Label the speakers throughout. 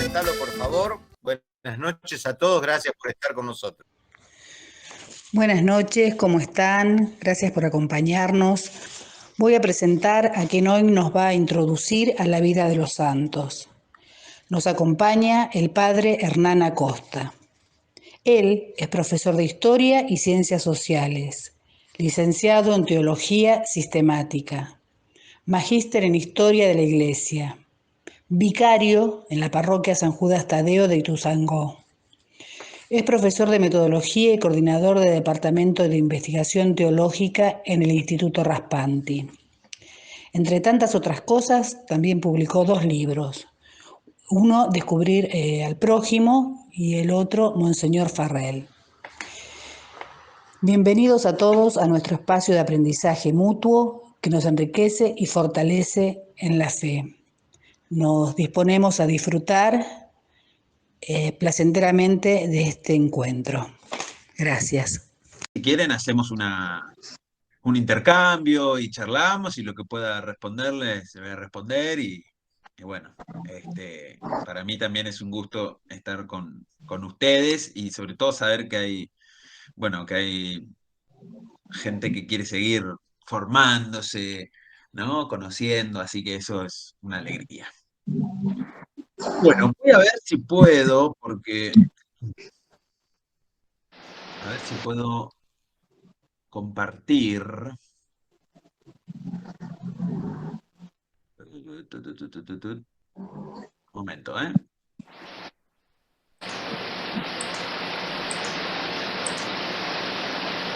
Speaker 1: presentarlo, por favor. Buenas noches a todos, gracias por estar con nosotros.
Speaker 2: Buenas noches, ¿cómo están? Gracias por acompañarnos. Voy a presentar a quien hoy nos va a introducir a la vida de los santos. Nos acompaña el padre Hernán Acosta. Él es profesor de Historia y Ciencias Sociales, licenciado en Teología Sistemática, magíster en Historia de la Iglesia, vicario en la parroquia San Judas Tadeo de Ituzaingó. Es profesor de Metodología y coordinador del Departamento de Investigación Teológica en el Instituto Raspanti. Entre tantas otras cosas, también publicó 2 libros. Uno, Descubrir al prójimo, y el otro, Monseñor Farrell. Bienvenidos a todos a nuestro espacio de aprendizaje mutuo que nos enriquece y fortalece en la fe. Nos disponemos a disfrutar placenteramente de este encuentro. Gracias.
Speaker 3: Si quieren, hacemos un intercambio y charlamos y lo que pueda responderle se va a responder y bueno, para mí también es un gusto estar con ustedes y sobre todo saber que hay gente que quiere seguir formándose, ¿no? Conociendo, así que eso es una alegría. Bueno, voy a ver si puedo, a ver si puedo compartir. Momento, ¿eh?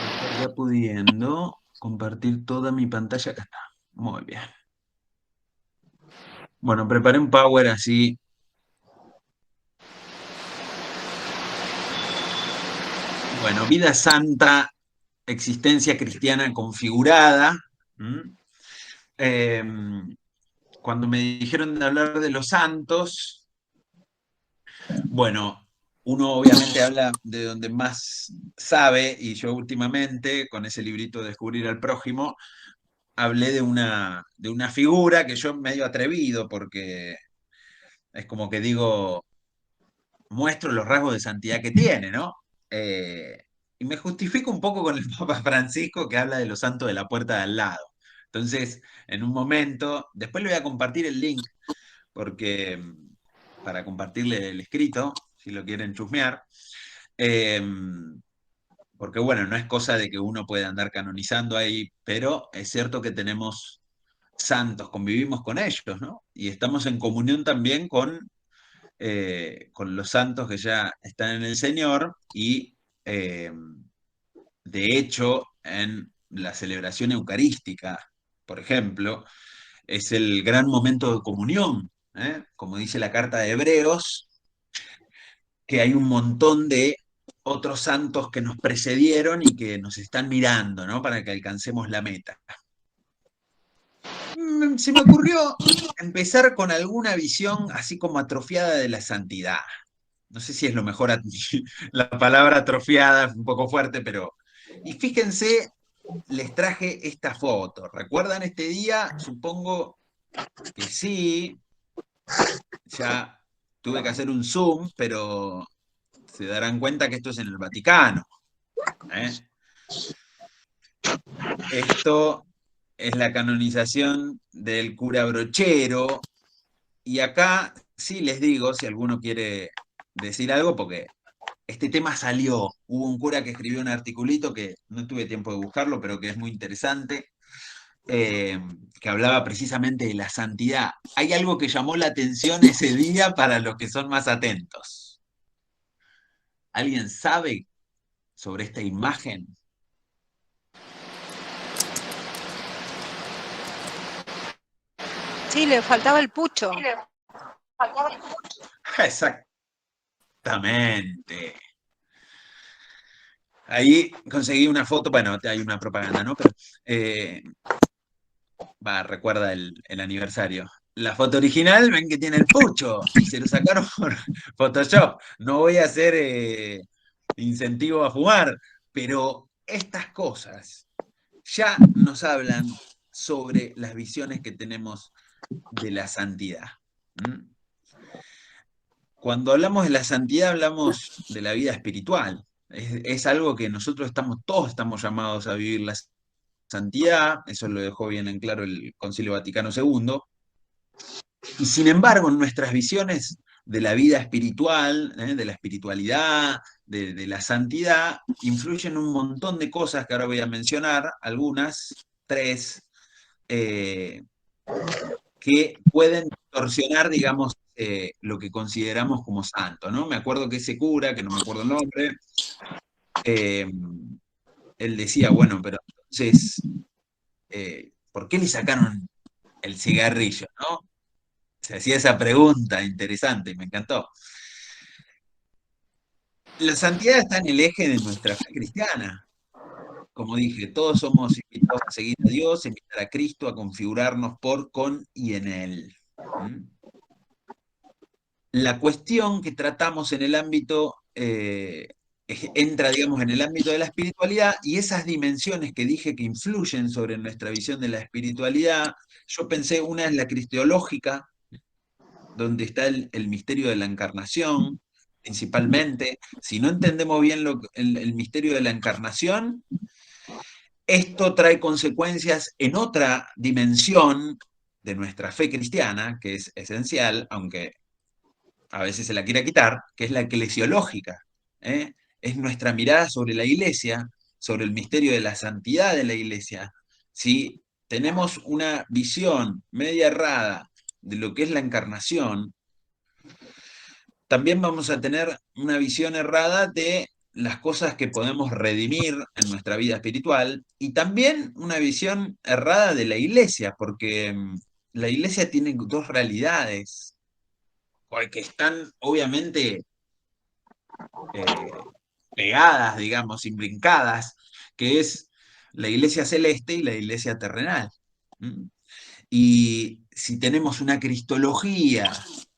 Speaker 3: Estoy ya pudiendo compartir toda mi pantalla. Acá está. Muy bien. Bueno, preparé un power así. Bueno, vida santa, existencia cristiana configurada. Cuando me dijeron de hablar de los santos, bueno, uno obviamente habla de donde más sabe, y yo últimamente, con ese librito Descubrir al prójimo, hablé de una figura que yo medio atrevido, porque es como que digo, muestro los rasgos de santidad que tiene, ¿no? Y me justifico un poco con el Papa Francisco, que habla de los santos de la puerta de al lado. Entonces, en un momento, después le voy a compartir el link, porque para compartirle el escrito, si lo quieren chusmear, porque bueno, no es cosa de que uno pueda andar canonizando ahí, pero es cierto que tenemos santos, convivimos con ellos, ¿no? Y estamos en comunión también con los santos que ya están en el Señor y de hecho en la celebración eucarística, por ejemplo, es el gran momento de comunión, ¿eh? Como dice la carta de Hebreos, que hay un montón de otros santos que nos precedieron y que nos están mirando, ¿no? Para que alcancemos la meta. Se me ocurrió empezar con alguna visión así como atrofiada de la santidad. No sé si es lo mejor, la palabra atrofiada es un poco fuerte, pero... Y fíjense, les traje esta foto. ¿Recuerdan este día? Supongo que sí. Ya tuve que hacer un zoom, pero se darán cuenta que esto es en el Vaticano, ¿eh? Esto es la canonización del cura Brochero. Y acá sí les digo, si alguno quiere decir algo, porque este tema salió. Hubo un cura que escribió un articulito que no tuve tiempo de buscarlo, pero que es muy interesante, que hablaba precisamente de la santidad. Hay algo que llamó la atención ese día para los que son más atentos. ¿Alguien sabe sobre esta imagen?
Speaker 4: Sí, le faltaba el pucho.
Speaker 3: Exactamente. Ahí conseguí una foto, bueno, hay una propaganda, ¿no? Pero recuerda el aniversario. La foto original, ven que tiene el pucho, y se lo sacaron por Photoshop. No voy a hacer incentivo a fumar, pero estas cosas ya nos hablan sobre las visiones que tenemos de la santidad. cuando hablamos de la santidad, hablamos de la vida espiritual. Es algo que nosotros todos estamos llamados a vivir la santidad, eso lo dejó bien en claro el Concilio Vaticano II, y sin embargo, en nuestras visiones de la vida espiritual, de la espiritualidad, de la santidad, influyen un montón de cosas que ahora voy a mencionar, algunas, tres, eh, que pueden distorsionar, digamos, lo que consideramos como santo, ¿no? Me acuerdo que ese cura, que no me acuerdo el nombre, eh, él decía, bueno, pero entonces, ¿por qué le sacaron el cigarrillo, no? Se hacía esa pregunta interesante y me encantó. La santidad está en el eje de nuestra fe cristiana. Como dije, todos somos invitados a seguir a Dios, a invitar a Cristo, a configurarnos por, con y en Él. ¿Mm? La cuestión que tratamos en el ámbito, entra, digamos, en el ámbito de la espiritualidad y esas dimensiones que dije que influyen sobre nuestra visión de la espiritualidad, yo pensé, una es la cristiológica, donde está el misterio de la encarnación, principalmente. Si no entendemos bien el misterio de la encarnación, esto trae consecuencias en otra dimensión de nuestra fe cristiana, que es esencial, aunque a veces se la quiera quitar, que es la eclesiológica. ¿Eh? Es nuestra mirada sobre la iglesia, sobre el misterio de la santidad de la iglesia. Si tenemos una visión media errada de lo que es la encarnación, también vamos a tener una visión errada de las cosas que podemos redimir en nuestra vida espiritual y también una visión errada de la iglesia, porque la iglesia tiene dos realidades, porque están obviamente pegadas, digamos, imbrincadas, que es la iglesia celeste y la iglesia terrenal. ¿Mm? Y si tenemos una cristología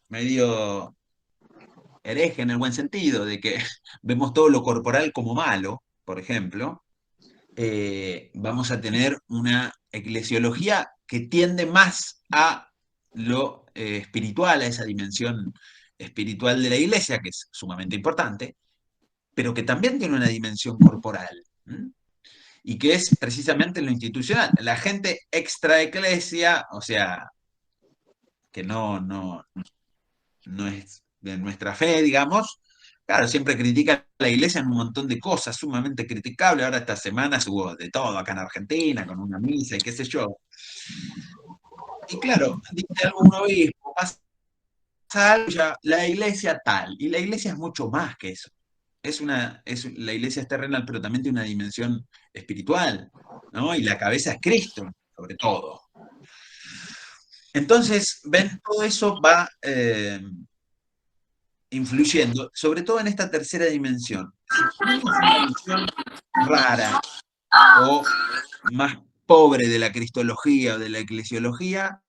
Speaker 3: medio hereje en el buen sentido, de que vemos todo lo corporal como malo, por ejemplo, vamos a tener una eclesiología que tiende más a lo espiritual, a esa dimensión espiritual de la iglesia, que es sumamente importante, pero que también tiene una dimensión corporal. ¿Mm? Y que es precisamente lo institucional. La gente extra eclesia, o sea, que no es de nuestra fe, digamos, claro, siempre critica a la iglesia en un montón de cosas sumamente criticables. Ahora estas semanas hubo de todo acá en Argentina, con una misa y qué sé yo. Y claro, dice algún obispo, pasa algo, ya, la iglesia tal, y la iglesia es mucho más que eso. La iglesia es terrenal, pero también tiene una dimensión espiritual, ¿no? Y la cabeza es Cristo, sobre todo. Entonces, ven, todo eso va influyendo, sobre todo en esta tercera dimensión. Si tenemos una visión rara o más pobre de la cristología o de la eclesiología,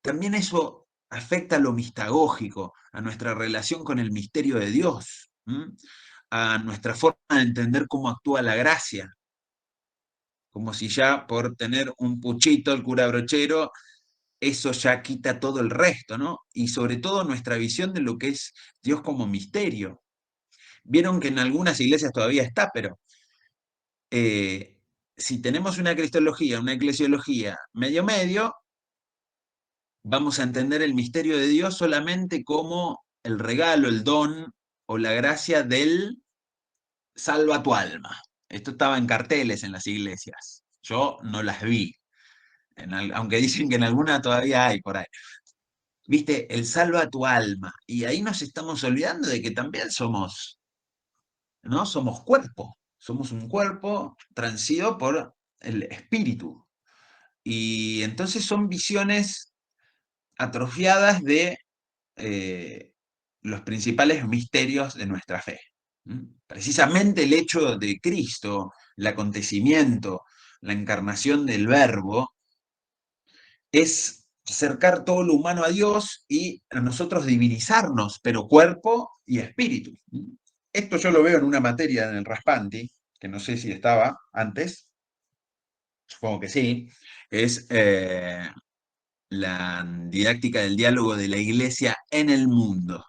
Speaker 3: también eso afecta a lo mistagógico, a nuestra relación con el misterio de Dios, a nuestra forma de entender cómo actúa la gracia. Como si ya por tener un puchito el cura brochero, eso ya quita todo el resto, ¿no? Y sobre todo nuestra visión de lo que es Dios como misterio. Vieron que en algunas iglesias todavía está, pero si tenemos una cristología, una eclesiología medio, vamos a entender el misterio de Dios solamente como el regalo, el don o la gracia del salva tu alma. Esto estaba en carteles en las iglesias. Yo no las vi, aunque dicen que en alguna todavía hay por ahí. Viste, el salva tu alma. Y ahí nos estamos olvidando de que también somos, ¿no? Somos cuerpo. Somos un cuerpo transido por el espíritu. Y entonces son visiones atrofiadas de los principales misterios de nuestra fe. Precisamente el hecho de Cristo, el acontecimiento, la encarnación del Verbo, es acercar todo lo humano a Dios y a nosotros divinizarnos, pero cuerpo y espíritu. Esto yo lo veo en una materia en el Raspanti, que no sé si estaba antes, supongo que sí, es la didáctica del diálogo de la iglesia en el mundo.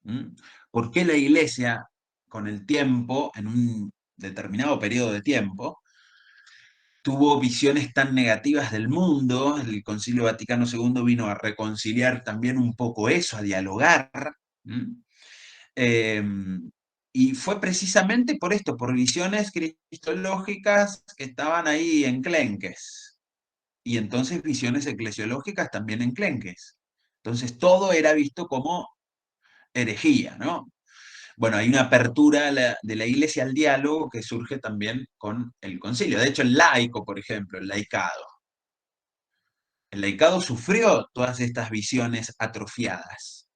Speaker 3: ¿Mm? ¿Por qué la Iglesia, con el tiempo, en un determinado periodo de tiempo, tuvo visiones tan negativas del mundo? El Concilio Vaticano II vino a reconciliar también un poco eso, a dialogar. ¿Mm? Y fue precisamente por esto, por visiones cristológicas que estaban ahí enclenques. Y entonces visiones eclesiológicas también enclenques. Entonces todo era visto como herejía, ¿no? Bueno, hay una apertura de la Iglesia al diálogo que surge también con el concilio. De hecho, el laico, por ejemplo, el laicado sufrió todas estas visiones atrofiadas.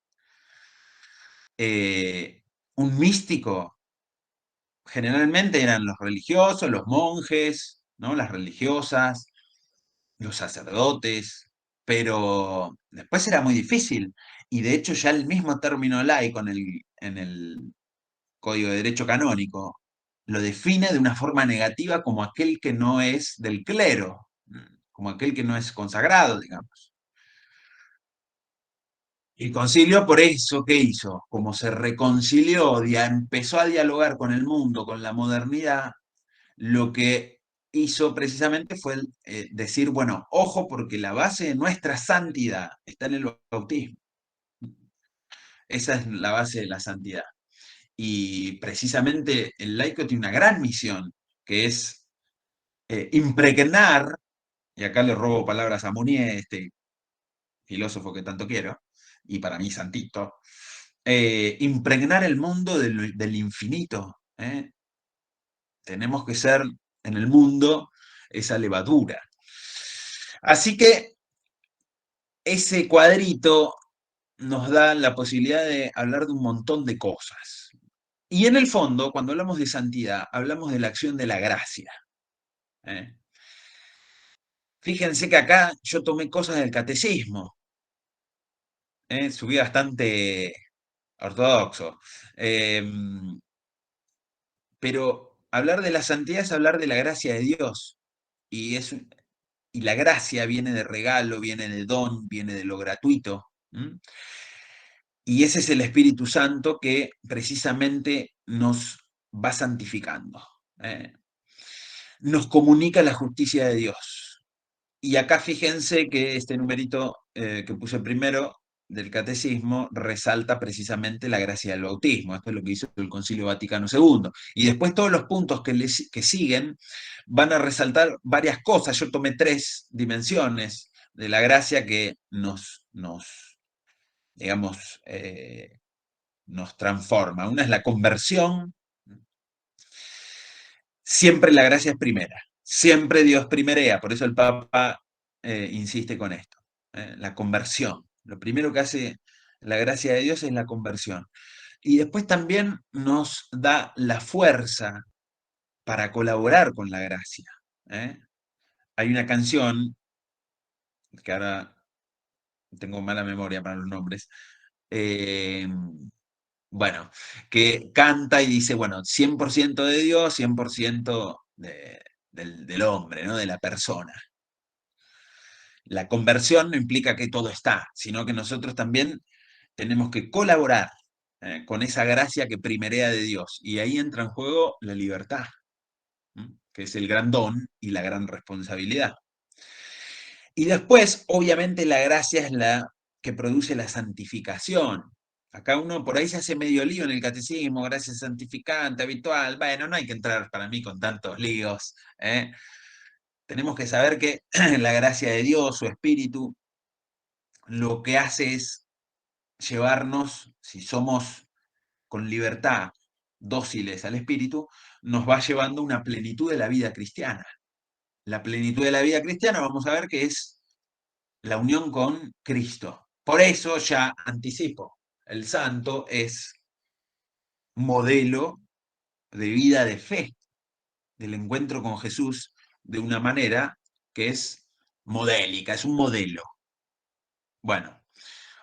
Speaker 3: Un místico generalmente eran los religiosos, los monjes, ¿no? Las religiosas, los sacerdotes, pero después era muy difícil. Y de hecho ya el mismo término laico en el Código de Derecho Canónico lo define de una forma negativa como aquel que no es del clero, como aquel que no es consagrado, digamos. El concilio por eso, ¿qué hizo? Como se reconcilió, empezó a dialogar con el mundo, con la modernidad, lo que hizo precisamente fue decir, bueno, ojo, porque la base de nuestra santidad está en el bautismo. Esa es la base de la santidad. Y precisamente el laico tiene una gran misión, que es impregnar, y acá le robo palabras a Mounier, este filósofo que tanto quiero, y para mí santito, impregnar el mundo del infinito. Tenemos que ser en el mundo esa levadura. Así que ese cuadrito nos da la posibilidad de hablar de un montón de cosas. Y en el fondo, cuando hablamos de santidad, hablamos de la acción de la gracia. ¿eh? Fíjense que acá yo tomé cosas del catecismo. Subí bastante ortodoxo. Pero hablar de la santidad es hablar de la gracia de Dios. Y, y la gracia viene de regalo, viene de don, viene de lo gratuito. Y ese es el Espíritu Santo que precisamente nos va santificando. Nos comunica la justicia de Dios. Y acá fíjense que este numerito que puse primero del catecismo resalta precisamente la gracia del bautismo. Esto es lo que hizo el Concilio Vaticano II. Y después todos los puntos que siguen van a resaltar varias cosas. Yo tomé 3 dimensiones de la gracia que digamos, nos transforma. Una es la conversión. Siempre la gracia es primera. Siempre Dios primerea. Por eso el Papa insiste con esto. La conversión. Lo primero que hace la gracia de Dios es la conversión. Y después también nos da la fuerza para colaborar con la gracia. Hay una canción, que ahora tengo mala memoria para los nombres, bueno, que canta y dice, bueno, 100% de Dios, 100% del hombre, ¿no? De la persona. La conversión no implica que todo está, sino que nosotros también tenemos que colaborar con esa gracia que primerea de Dios. Y ahí entra en juego la libertad, que es el gran don y la gran responsabilidad. Y después, obviamente, la gracia es la que produce la santificación. Acá uno por ahí se hace medio lío en el catecismo, gracia santificante, habitual. Bueno, no hay que entrar para mí con tantos líos. Tenemos que saber que la gracia de Dios, su espíritu, lo que hace es llevarnos, si somos con libertad dóciles al espíritu, nos va llevando una plenitud de la vida cristiana. La plenitud de la vida cristiana vamos a ver que es la unión con Cristo. Por eso ya anticipo, el santo es modelo de vida de fe, del encuentro con Jesús de una manera que es modélica, es un modelo. Bueno,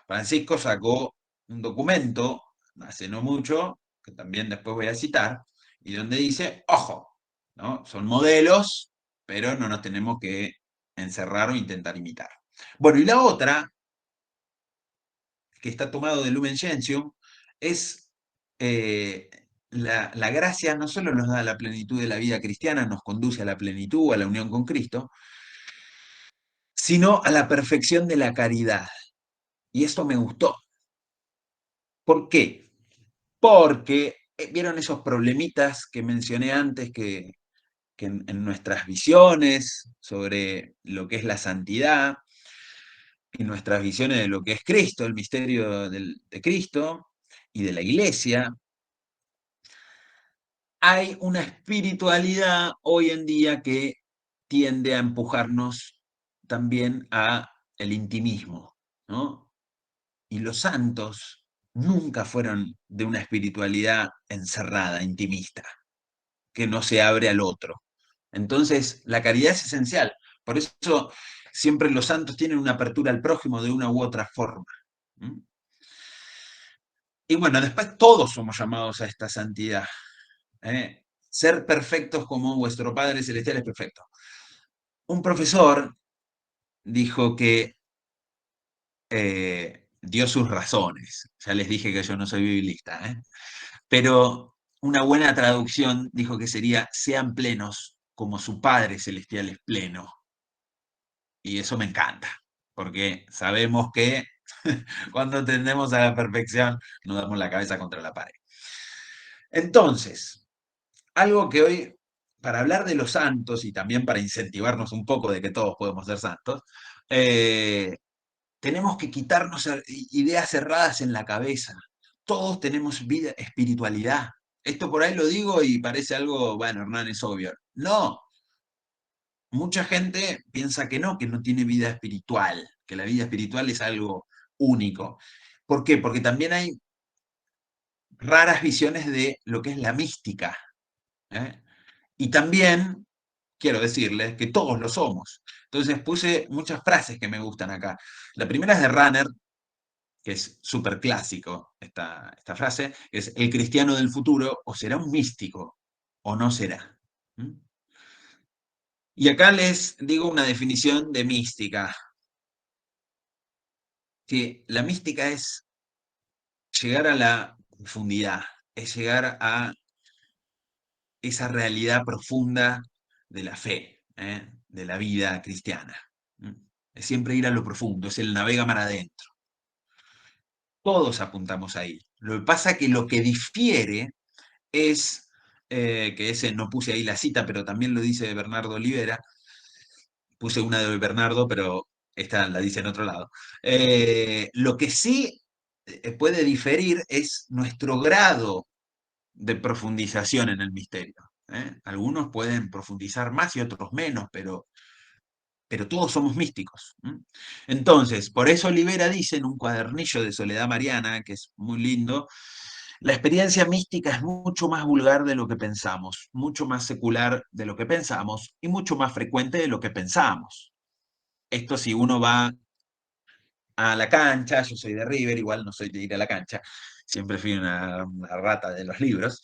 Speaker 3: Francisco sacó un documento hace no mucho, que también después voy a citar, y donde dice, ojo, ¿no? Son modelos, pero no nos tenemos que encerrar o intentar imitar. Bueno, y la otra, que está tomado de Lumen Gentium, es la gracia no solo nos da la plenitud de la vida cristiana, nos conduce a la plenitud, a la unión con Cristo, sino a la perfección de la caridad. Y esto me gustó. ¿Por qué? Porque vieron esos problemitas que mencioné antes que en nuestras visiones sobre lo que es la santidad, y nuestras visiones de lo que es Cristo, el misterio de Cristo y de la Iglesia, hay una espiritualidad hoy en día que tiende a empujarnos también a el intimismo, ¿no? Y los santos nunca fueron de una espiritualidad encerrada, intimista, que no se abre al otro. Entonces, la caridad es esencial. Por eso siempre los santos tienen una apertura al prójimo de una u otra forma. ¿Mm? Y bueno, después todos somos llamados a esta santidad. Ser perfectos como vuestro Padre Celestial es perfecto. Un profesor dijo que dio sus razones. Ya les dije que yo no soy biblista, pero una buena traducción dijo que sería: sean plenos como su Padre Celestial es pleno. Y eso me encanta, porque sabemos que cuando tendemos a la perfección nos damos la cabeza contra la pared. Entonces, algo que hoy, para hablar de los santos y también para incentivarnos un poco de que todos podemos ser santos, tenemos que quitarnos ideas cerradas en la cabeza. Todos tenemos vida, espiritualidad. Esto por ahí lo digo y parece algo, bueno, Hernán, es obvio. No, mucha gente piensa que no tiene vida espiritual, que la vida espiritual es algo único. ¿Por qué? Porque también hay raras visiones de lo que es la mística. ¿eh? Y también quiero decirles que todos lo somos. Entonces puse muchas frases que me gustan acá. La primera es de Runner, que es súper clásico esta frase, es: el cristiano del futuro o será un místico o no será. ¿Mm? Y acá les digo una definición de mística, que la mística es llegar a la profundidad, es llegar a esa realidad profunda de la fe, de la vida cristiana. Es siempre ir a lo profundo, es el navega mar adentro. Todos apuntamos ahí. Lo que pasa es que lo que difiere es, que ese no puse ahí la cita, pero también lo dice Bernardo Olivera, puse una de Bernardo, pero esta la dice en otro lado. Lo que sí puede diferir es nuestro grado de profundización en el misterio. Algunos pueden profundizar más y otros menos, pero todos somos místicos. Entonces, por eso Olivera dice en un cuadernillo de Soledad Mariana, que es muy lindo: la experiencia mística es mucho más vulgar de lo que pensamos, mucho más secular de lo que pensamos y mucho más frecuente de lo que pensamos. Esto si uno va a la cancha, yo soy de River, igual no soy de ir a la cancha, siempre fui una rata de los libros,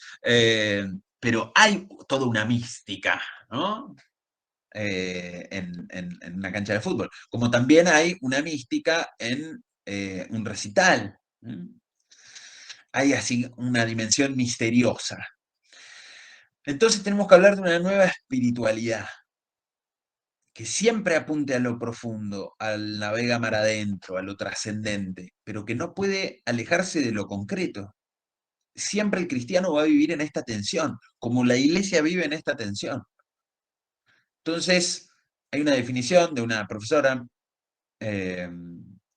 Speaker 3: pero hay toda una mística, ¿no? En una cancha de fútbol, como también hay una mística en un recital. Hay así una dimensión misteriosa. Entonces tenemos que hablar de una nueva espiritualidad que siempre apunte a lo profundo, al navega mar adentro, a lo trascendente, pero que no puede alejarse de lo concreto. Siempre el cristiano va a vivir en esta tensión, como la iglesia vive en esta tensión. Entonces, hay una definición de una profesora que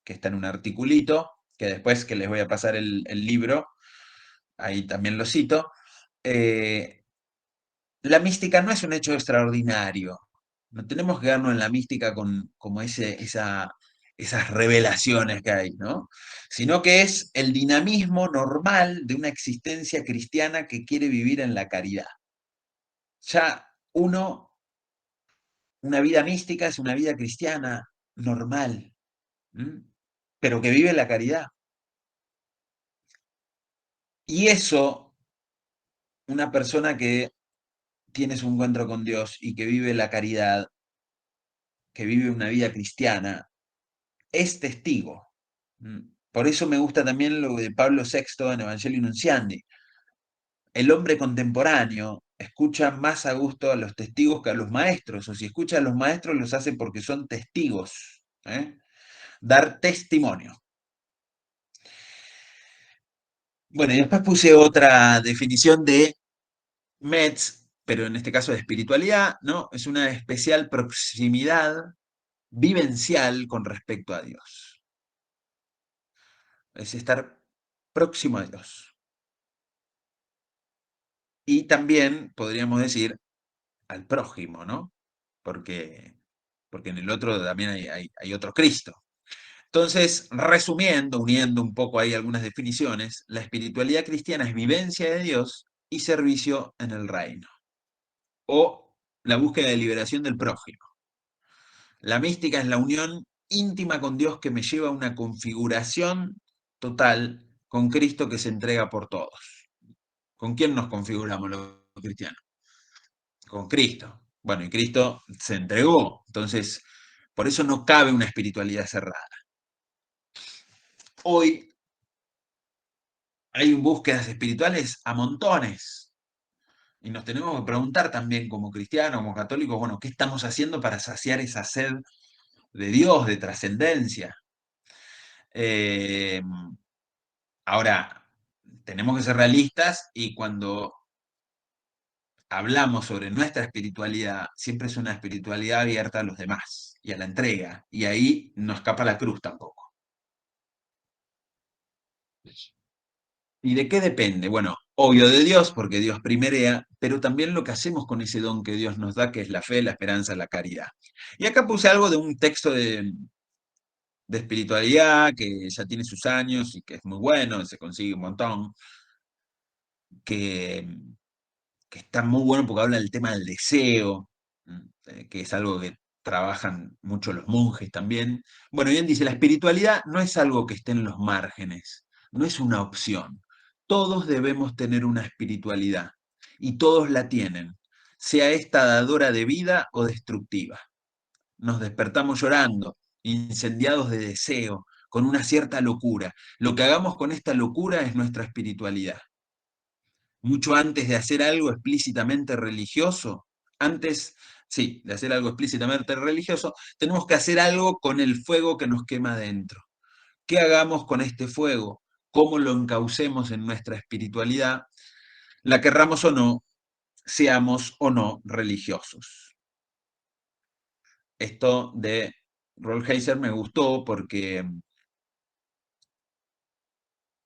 Speaker 3: está en un articulito, que después que les voy a pasar el libro, ahí también lo cito. La mística no es un hecho extraordinario. No tenemos que quedarnos en la mística con como esas revelaciones que hay, ¿no? Sino que es el dinamismo normal de una existencia cristiana que quiere vivir en la caridad. Ya una vida mística es una vida cristiana normal, pero que vive la caridad. Y eso, una persona que tiene su encuentro con Dios y que vive la caridad, que vive una vida cristiana, es testigo. Por eso me gusta también lo de Pablo VI en Evangelio Nunciandi. El hombre contemporáneo escucha más a gusto a los testigos que a los maestros, o si escucha a los maestros los hace porque son testigos, ¿eh? Dar testimonio. Bueno, y después puse otra definición de Metz, pero en este caso de espiritualidad, ¿no? Es una especial proximidad vivencial con respecto a Dios. Es estar próximo a Dios. Y también podríamos decir al prójimo, ¿no? Porque en el otro también hay otro Cristo. Entonces, resumiendo, uniendo un poco ahí algunas definiciones, la espiritualidad cristiana es vivencia de Dios y servicio en el reino, o la búsqueda de liberación del prójimo. La mística es la unión íntima con Dios que me lleva a una configuración total con Cristo que se entrega por todos. ¿Con quién nos configuramos los cristianos? Con Cristo. Bueno, y Cristo se entregó, entonces, por eso no cabe una espiritualidad cerrada. Hoy hay búsquedas espirituales a montones. Y nos tenemos que preguntar también como cristianos, como católicos, bueno, ¿qué estamos haciendo para saciar esa sed de Dios, de trascendencia? Ahora, tenemos que ser realistas y cuando hablamos sobre nuestra espiritualidad, siempre es una espiritualidad abierta a los demás y a la entrega. Y ahí no escapa la cruz tampoco. ¿Y de qué depende? Bueno, obvio de Dios, porque Dios primerea, pero también lo que hacemos con ese don que Dios nos da, que es la fe, la esperanza, la caridad. Y acá puse algo de un texto de espiritualidad que ya tiene sus años y que es muy bueno, se consigue un montón, que, que está muy bueno porque habla del tema del deseo, que es algo que trabajan mucho los monjes también. Bueno, bien dice, la espiritualidad no es algo que esté en los márgenes, no es una opción. Todos debemos tener una espiritualidad y todos la tienen, sea esta dadora de vida o destructiva. Nos despertamos llorando, incendiados de deseo, con una cierta locura. Lo que hagamos con esta locura es nuestra espiritualidad. Mucho antes de hacer algo explícitamente religioso, antes, sí, de hacer algo explícitamente religioso, tenemos que hacer algo con el fuego que nos quema dentro. ¿Qué hagamos con este fuego? ¿Cómo lo encaucemos en nuestra espiritualidad? La querramos o no, seamos o no religiosos. Esto de Rolf Heiser me gustó porque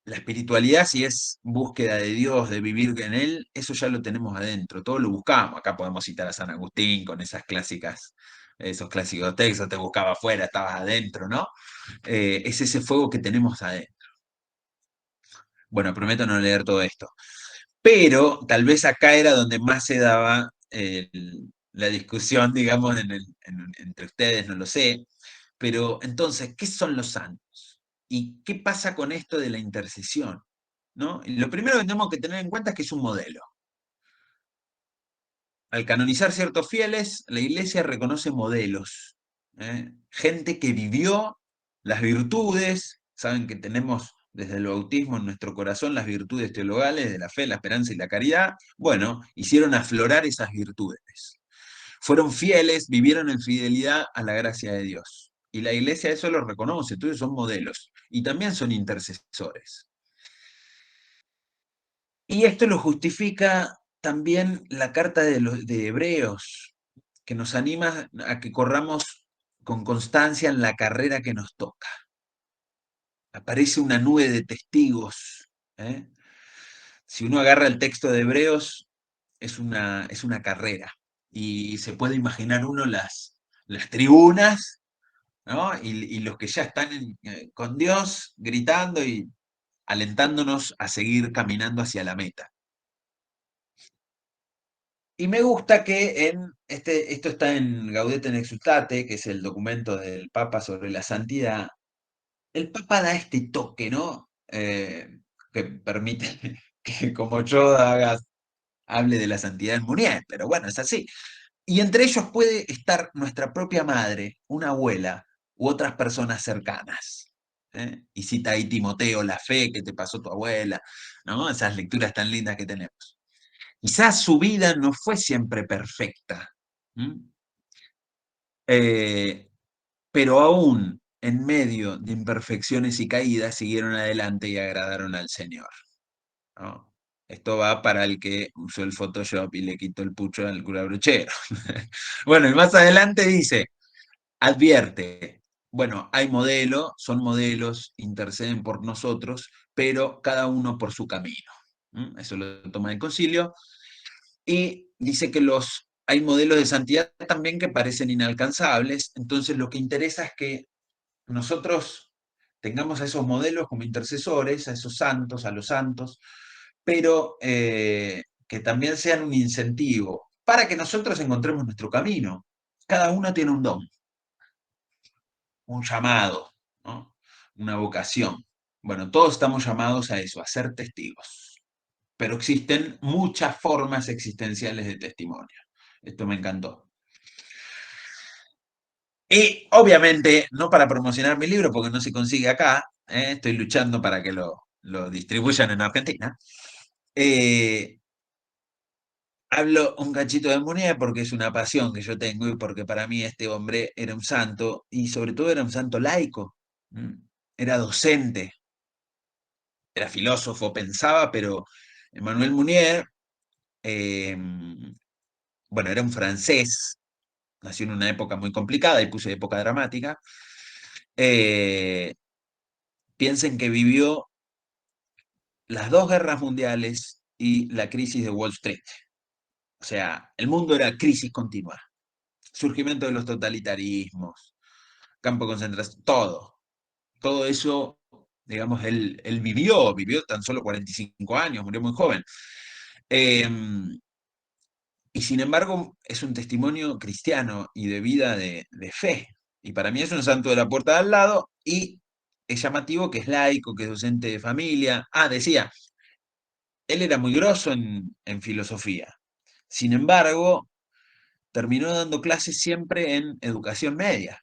Speaker 3: la espiritualidad, si es búsqueda de Dios, de vivir en Él, eso ya lo tenemos adentro, todo lo buscamos. Acá podemos citar a San Agustín con esas clásicas, esos clásicos textos, te buscaba afuera, estabas adentro, ¿no? Es ese fuego que tenemos adentro. Bueno, prometo no leer todo esto. Pero tal vez acá era donde más se daba la discusión, digamos, entre ustedes, no lo sé. Pero entonces, ¿qué son los santos? ¿Y qué pasa con esto de la intercesión? ¿No? Y lo primero que tenemos que tener en cuenta es que es un modelo. Al canonizar ciertos fieles, la Iglesia reconoce modelos, ¿eh? Gente que vivió las virtudes, saben que tenemos desde el bautismo en nuestro corazón las virtudes teologales de la fe, la esperanza y la caridad. Bueno, hicieron aflorar esas virtudes. Fueron fieles, vivieron en fidelidad a la gracia de Dios. Y la Iglesia eso lo reconoce, entonces son modelos. Y también son intercesores. Y esto lo justifica también la carta de Hebreos, que nos anima a que corramos con constancia en la carrera que nos toca. Aparece una nube de testigos. ¿Eh? Si uno agarra el texto de Hebreos, es una carrera. Y se puede imaginar uno las tribunas, ¿no? Y los que ya están con Dios gritando y alentándonos a seguir caminando hacia la meta. Y me gusta que esto está en Gaudete in Exsultate, que es el documento del Papa sobre la santidad. El Papa da este toque, ¿no? Que permite que como yo hable de la santidad en Munier, pero bueno, es así. Y entre ellos puede estar nuestra propia madre, una abuela u otras personas cercanas. Y cita ahí Timoteo, la fe que te pasó tu abuela, ¿no? Esas lecturas tan lindas que tenemos. Quizás su vida no fue siempre perfecta, pero aún en medio de imperfecciones y caídas siguieron adelante y agradaron al Señor, ¿no? Esto va para el que usó el Photoshop y le quitó el pucho al cura brochero. Bueno, y más adelante dice, advierte, bueno, hay modelos, son modelos, interceden por nosotros, pero cada uno por su camino. Eso lo toma el concilio. Y dice que hay modelos de santidad también que parecen inalcanzables, entonces lo que interesa es que nosotros tengamos a esos modelos como intercesores, a esos santos, a los santos, pero que también sean un incentivo para que nosotros encontremos nuestro camino. Cada uno tiene un don, un llamado, ¿no? Una vocación. Bueno, todos estamos llamados a eso, a ser testigos. Pero existen muchas formas existenciales de testimonio. Esto me encantó. Y obviamente, no para promocionar mi libro, porque no se consigue acá, estoy luchando para que lo distribuyan en Argentina. Hablo un cachito de Munier porque es una pasión que yo tengo y porque para mí este hombre era un santo y sobre todo era un santo laico. Era docente, era filósofo, pensaba, pero Emmanuel Munier, bueno, era un francés, nació en una época muy complicada y puse época dramática. Piensen que vivió las dos guerras mundiales y la crisis de Wall Street. O sea, el mundo era crisis continua. Surgimiento de los totalitarismos, campo de concentración, todo eso, digamos, él vivió tan solo 45 años, murió muy joven. Y sin embargo, es un testimonio cristiano y de vida de fe. Y para mí es un santo de la puerta de al lado y es llamativo que es laico, que es docente de familia. Decía, él era muy grosso en filosofía. Sin embargo, terminó dando clases siempre en educación media,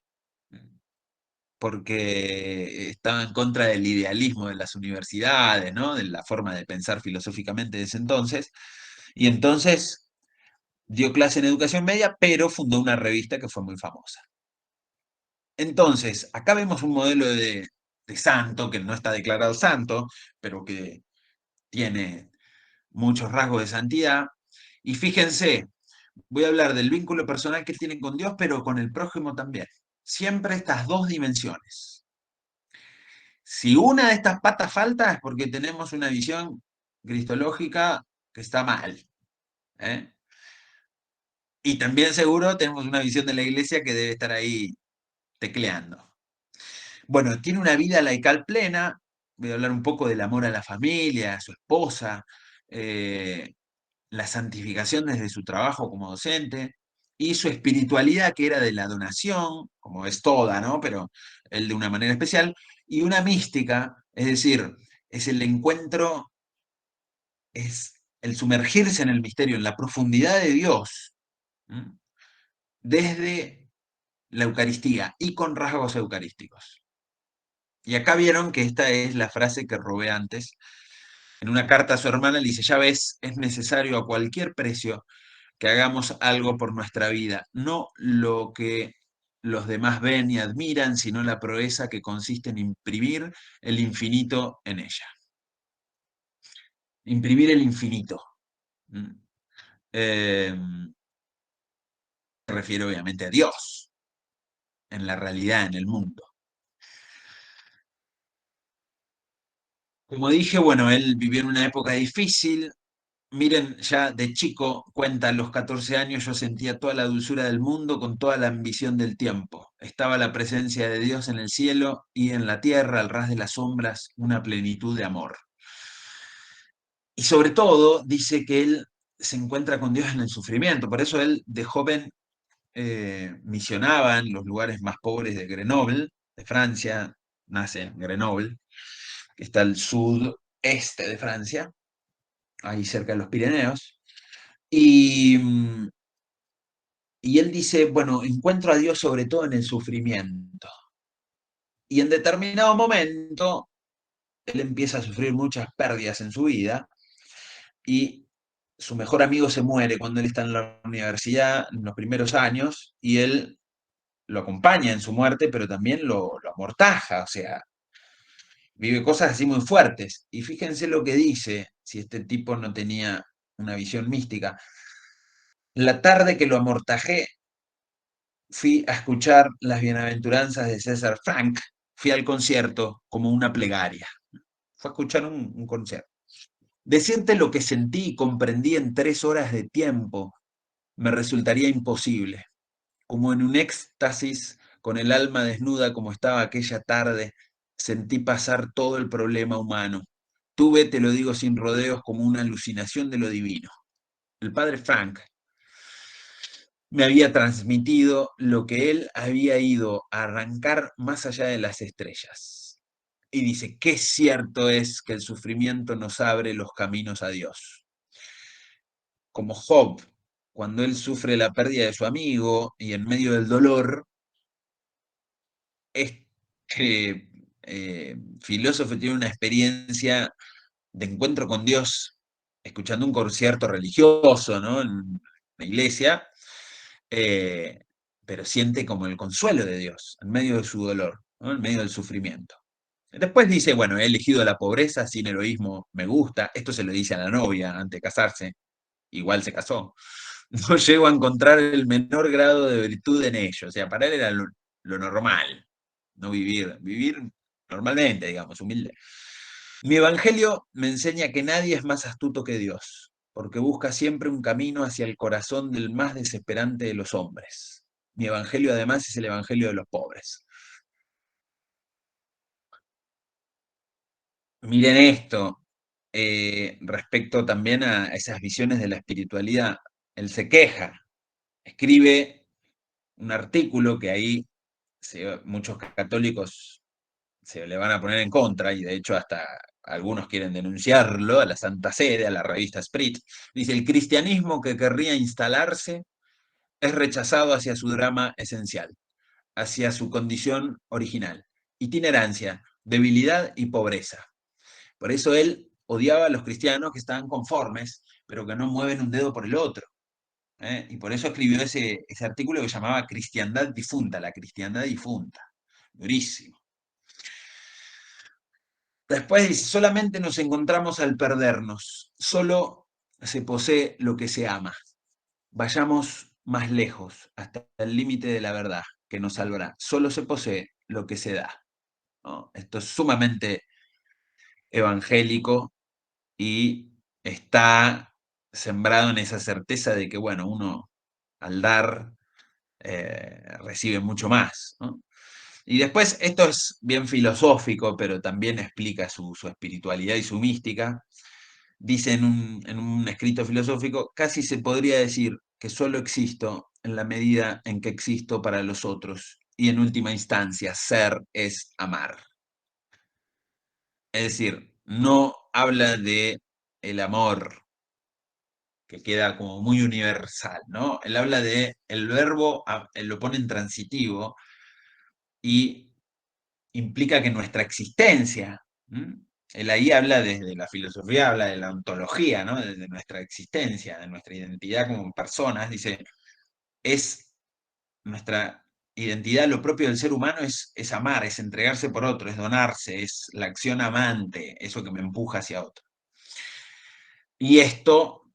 Speaker 3: porque estaba en contra del idealismo de las universidades, ¿no? De la forma de pensar filosóficamente de ese entonces. Y entonces dio clase en educación media, pero fundó una revista que fue muy famosa. Entonces, acá vemos un modelo de santo, que no está declarado santo, pero que tiene muchos rasgos de santidad. Y fíjense, voy a hablar del vínculo personal que él tiene con Dios, pero con el prójimo también. Siempre estas dos dimensiones. Si una de estas patas falta es porque tenemos una visión cristológica que está mal. Y también seguro tenemos una visión de la iglesia que debe estar ahí tecleando. Bueno, tiene una vida laical plena. Voy a hablar un poco del amor a la familia, a su esposa, la santificación desde su trabajo como docente y su espiritualidad que era de la donación, como es toda, ¿no? Pero él de una manera especial, y una mística, es decir, es el encuentro, es el sumergirse en el misterio, en la profundidad de Dios, desde la Eucaristía y con rasgos eucarísticos. Y acá vieron que esta es la frase que robé antes. En una carta a su hermana le dice, ya ves, es necesario a cualquier precio que hagamos algo por nuestra vida, no lo que los demás ven y admiran, sino la proeza que consiste en imprimir el infinito en ella. Imprimir el infinito. Me refiero obviamente a Dios, en la realidad, en el mundo. Como dije, bueno, él vivió en una época difícil. Miren, ya de chico, cuenta, a los 14 años yo sentía toda la dulzura del mundo con toda la ambición del tiempo. Estaba la presencia de Dios en el cielo y en la tierra, al ras de las sombras, una plenitud de amor. Y sobre todo, dice que él se encuentra con Dios en el sufrimiento. Por eso él de joven misionaba en los lugares más pobres de Grenoble, de Francia, nace en Grenoble, que está al sudeste de Francia, ahí cerca de los Pirineos. Y él dice, bueno, encuentro a Dios sobre todo en el sufrimiento. Y en determinado momento, él empieza a sufrir muchas pérdidas en su vida y su mejor amigo se muere cuando él está en la universidad en los primeros años y él lo acompaña en su muerte, pero también lo amortaja, o sea, vive cosas así muy fuertes. Y fíjense lo que dice, si este tipo no tenía una visión mística. La tarde que lo amortajé, fui a escuchar las bienaventuranzas de César Frank, fui al concierto como una plegaria. Fue a escuchar un concierto. Decirte lo que sentí y comprendí en 3 horas de tiempo me resultaría imposible. Como en un éxtasis, con el alma desnuda como estaba aquella tarde, sentí pasar todo el problema humano. Tuve, te lo digo sin rodeos, como una alucinación de lo divino. El padre Frank me había transmitido lo que él había ido a arrancar más allá de las estrellas. Y dice, qué cierto es que el sufrimiento nos abre los caminos a Dios. Como Job, cuando él sufre la pérdida de su amigo y en medio del dolor, este filósofo tiene una experiencia de encuentro con Dios escuchando un concierto religioso, ¿no? En la iglesia, pero siente como el consuelo de Dios en medio de su dolor, ¿no? En medio del sufrimiento. Después dice, bueno, he elegido la pobreza sin heroísmo, me gusta. Esto se lo dice a la novia antes de casarse, igual se casó. No llego a encontrar el menor grado de virtud en ello. O sea, para él era lo normal, no vivir normalmente, digamos, humilde. Mi evangelio me enseña que nadie es más astuto que Dios, porque busca siempre un camino hacia el corazón del más desesperante de los hombres. Mi evangelio además es el evangelio de los pobres. Miren esto, respecto también a esas visiones de la espiritualidad. Él se queja, escribe un artículo que ahí muchos católicos se le van a poner en contra, y de hecho hasta algunos quieren denunciarlo a la Santa Sede, a la revista Sprit. Dice, el cristianismo que querría instalarse es rechazado hacia su drama esencial, hacia su condición original, itinerancia, debilidad y pobreza. Por eso él odiaba a los cristianos que estaban conformes, pero que no mueven un dedo por el otro. Y por eso escribió ese artículo que llamaba Cristiandad difunta, la cristiandad difunta. Durísimo. Después dice, solamente nos encontramos al perdernos, solo se posee lo que se ama. Vayamos más lejos, hasta el límite de la verdad, que nos salvará. Solo se posee lo que se da, ¿no? Esto es sumamente evangélico y está sembrado en esa certeza de que, bueno, uno al dar recibe mucho más, ¿no? Y después, esto es bien filosófico, pero también explica su espiritualidad y su mística. Dice en un escrito filosófico, casi se podría decir que solo existo en la medida en que existo para los otros, y en última instancia, ser es amar. Es decir, no habla de el amor, que queda como muy universal, ¿no? Él habla de el verbo, él lo pone en transitivo, y implica que nuestra existencia, él ahí habla desde la filosofía, habla de la ontología, ¿no? Desde nuestra existencia, de nuestra identidad como personas, dice, es nuestra identidad, lo propio del ser humano es amar, es entregarse por otro, es donarse, es la acción amante, eso que me empuja hacia otro. Y esto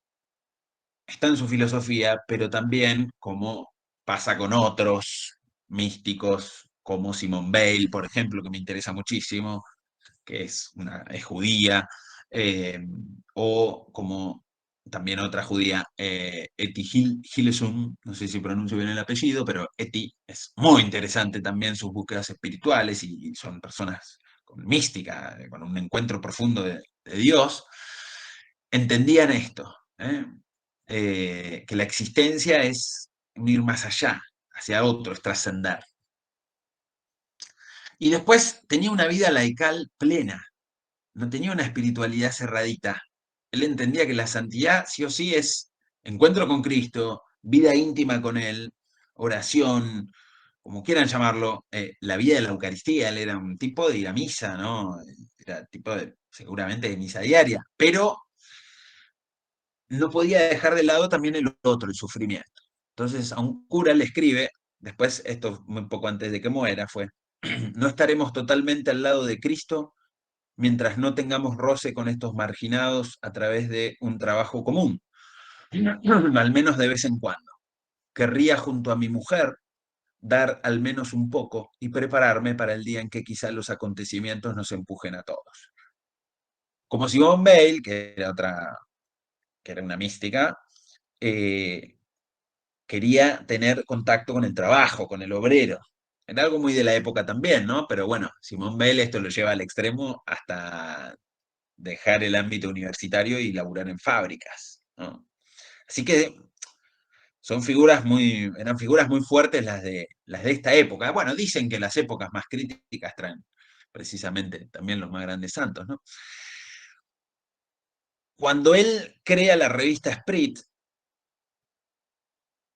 Speaker 3: está en su filosofía, pero también, como pasa con otros místicos, como Simone Weil, por ejemplo, que me interesa muchísimo, que es judía, o como también otra judía, Eti Hillesum, no sé si pronuncio bien el apellido, pero Eti es muy interesante también sus búsquedas espirituales y son personas con mística, con un encuentro profundo de Dios, entendían esto, que la existencia es un ir más allá, hacia otro, es trascender. Y después tenía una vida laical plena, no tenía una espiritualidad cerradita. Él entendía que la santidad sí o sí es encuentro con Cristo, vida íntima con Él, oración, como quieran llamarlo, la vida de la Eucaristía. Él era un tipo de ir a misa, ¿no? Era tipo seguramente de misa diaria, pero no podía dejar de lado también el otro, el sufrimiento. Entonces a un cura le escribe, después, esto muy poco antes de que muera, fue, no estaremos totalmente al lado de Cristo mientras no tengamos roce con estos marginados a través de un trabajo común, al menos de vez en cuando. Querría junto a mi mujer dar al menos un poco y prepararme para el día en que quizá los acontecimientos nos empujen a todos. Como Simone Weil, que era una mística, eh, quería tener contacto con el trabajo, con el obrero. Era algo muy de la época también, ¿no? Pero bueno, Simone Weil esto lo lleva al extremo hasta dejar el ámbito universitario y laburar en fábricas, ¿no? Así que eran figuras muy fuertes las de esta época. Bueno, dicen que las épocas más críticas traen precisamente también los más grandes santos, ¿no? Cuando él crea la revista Sprit,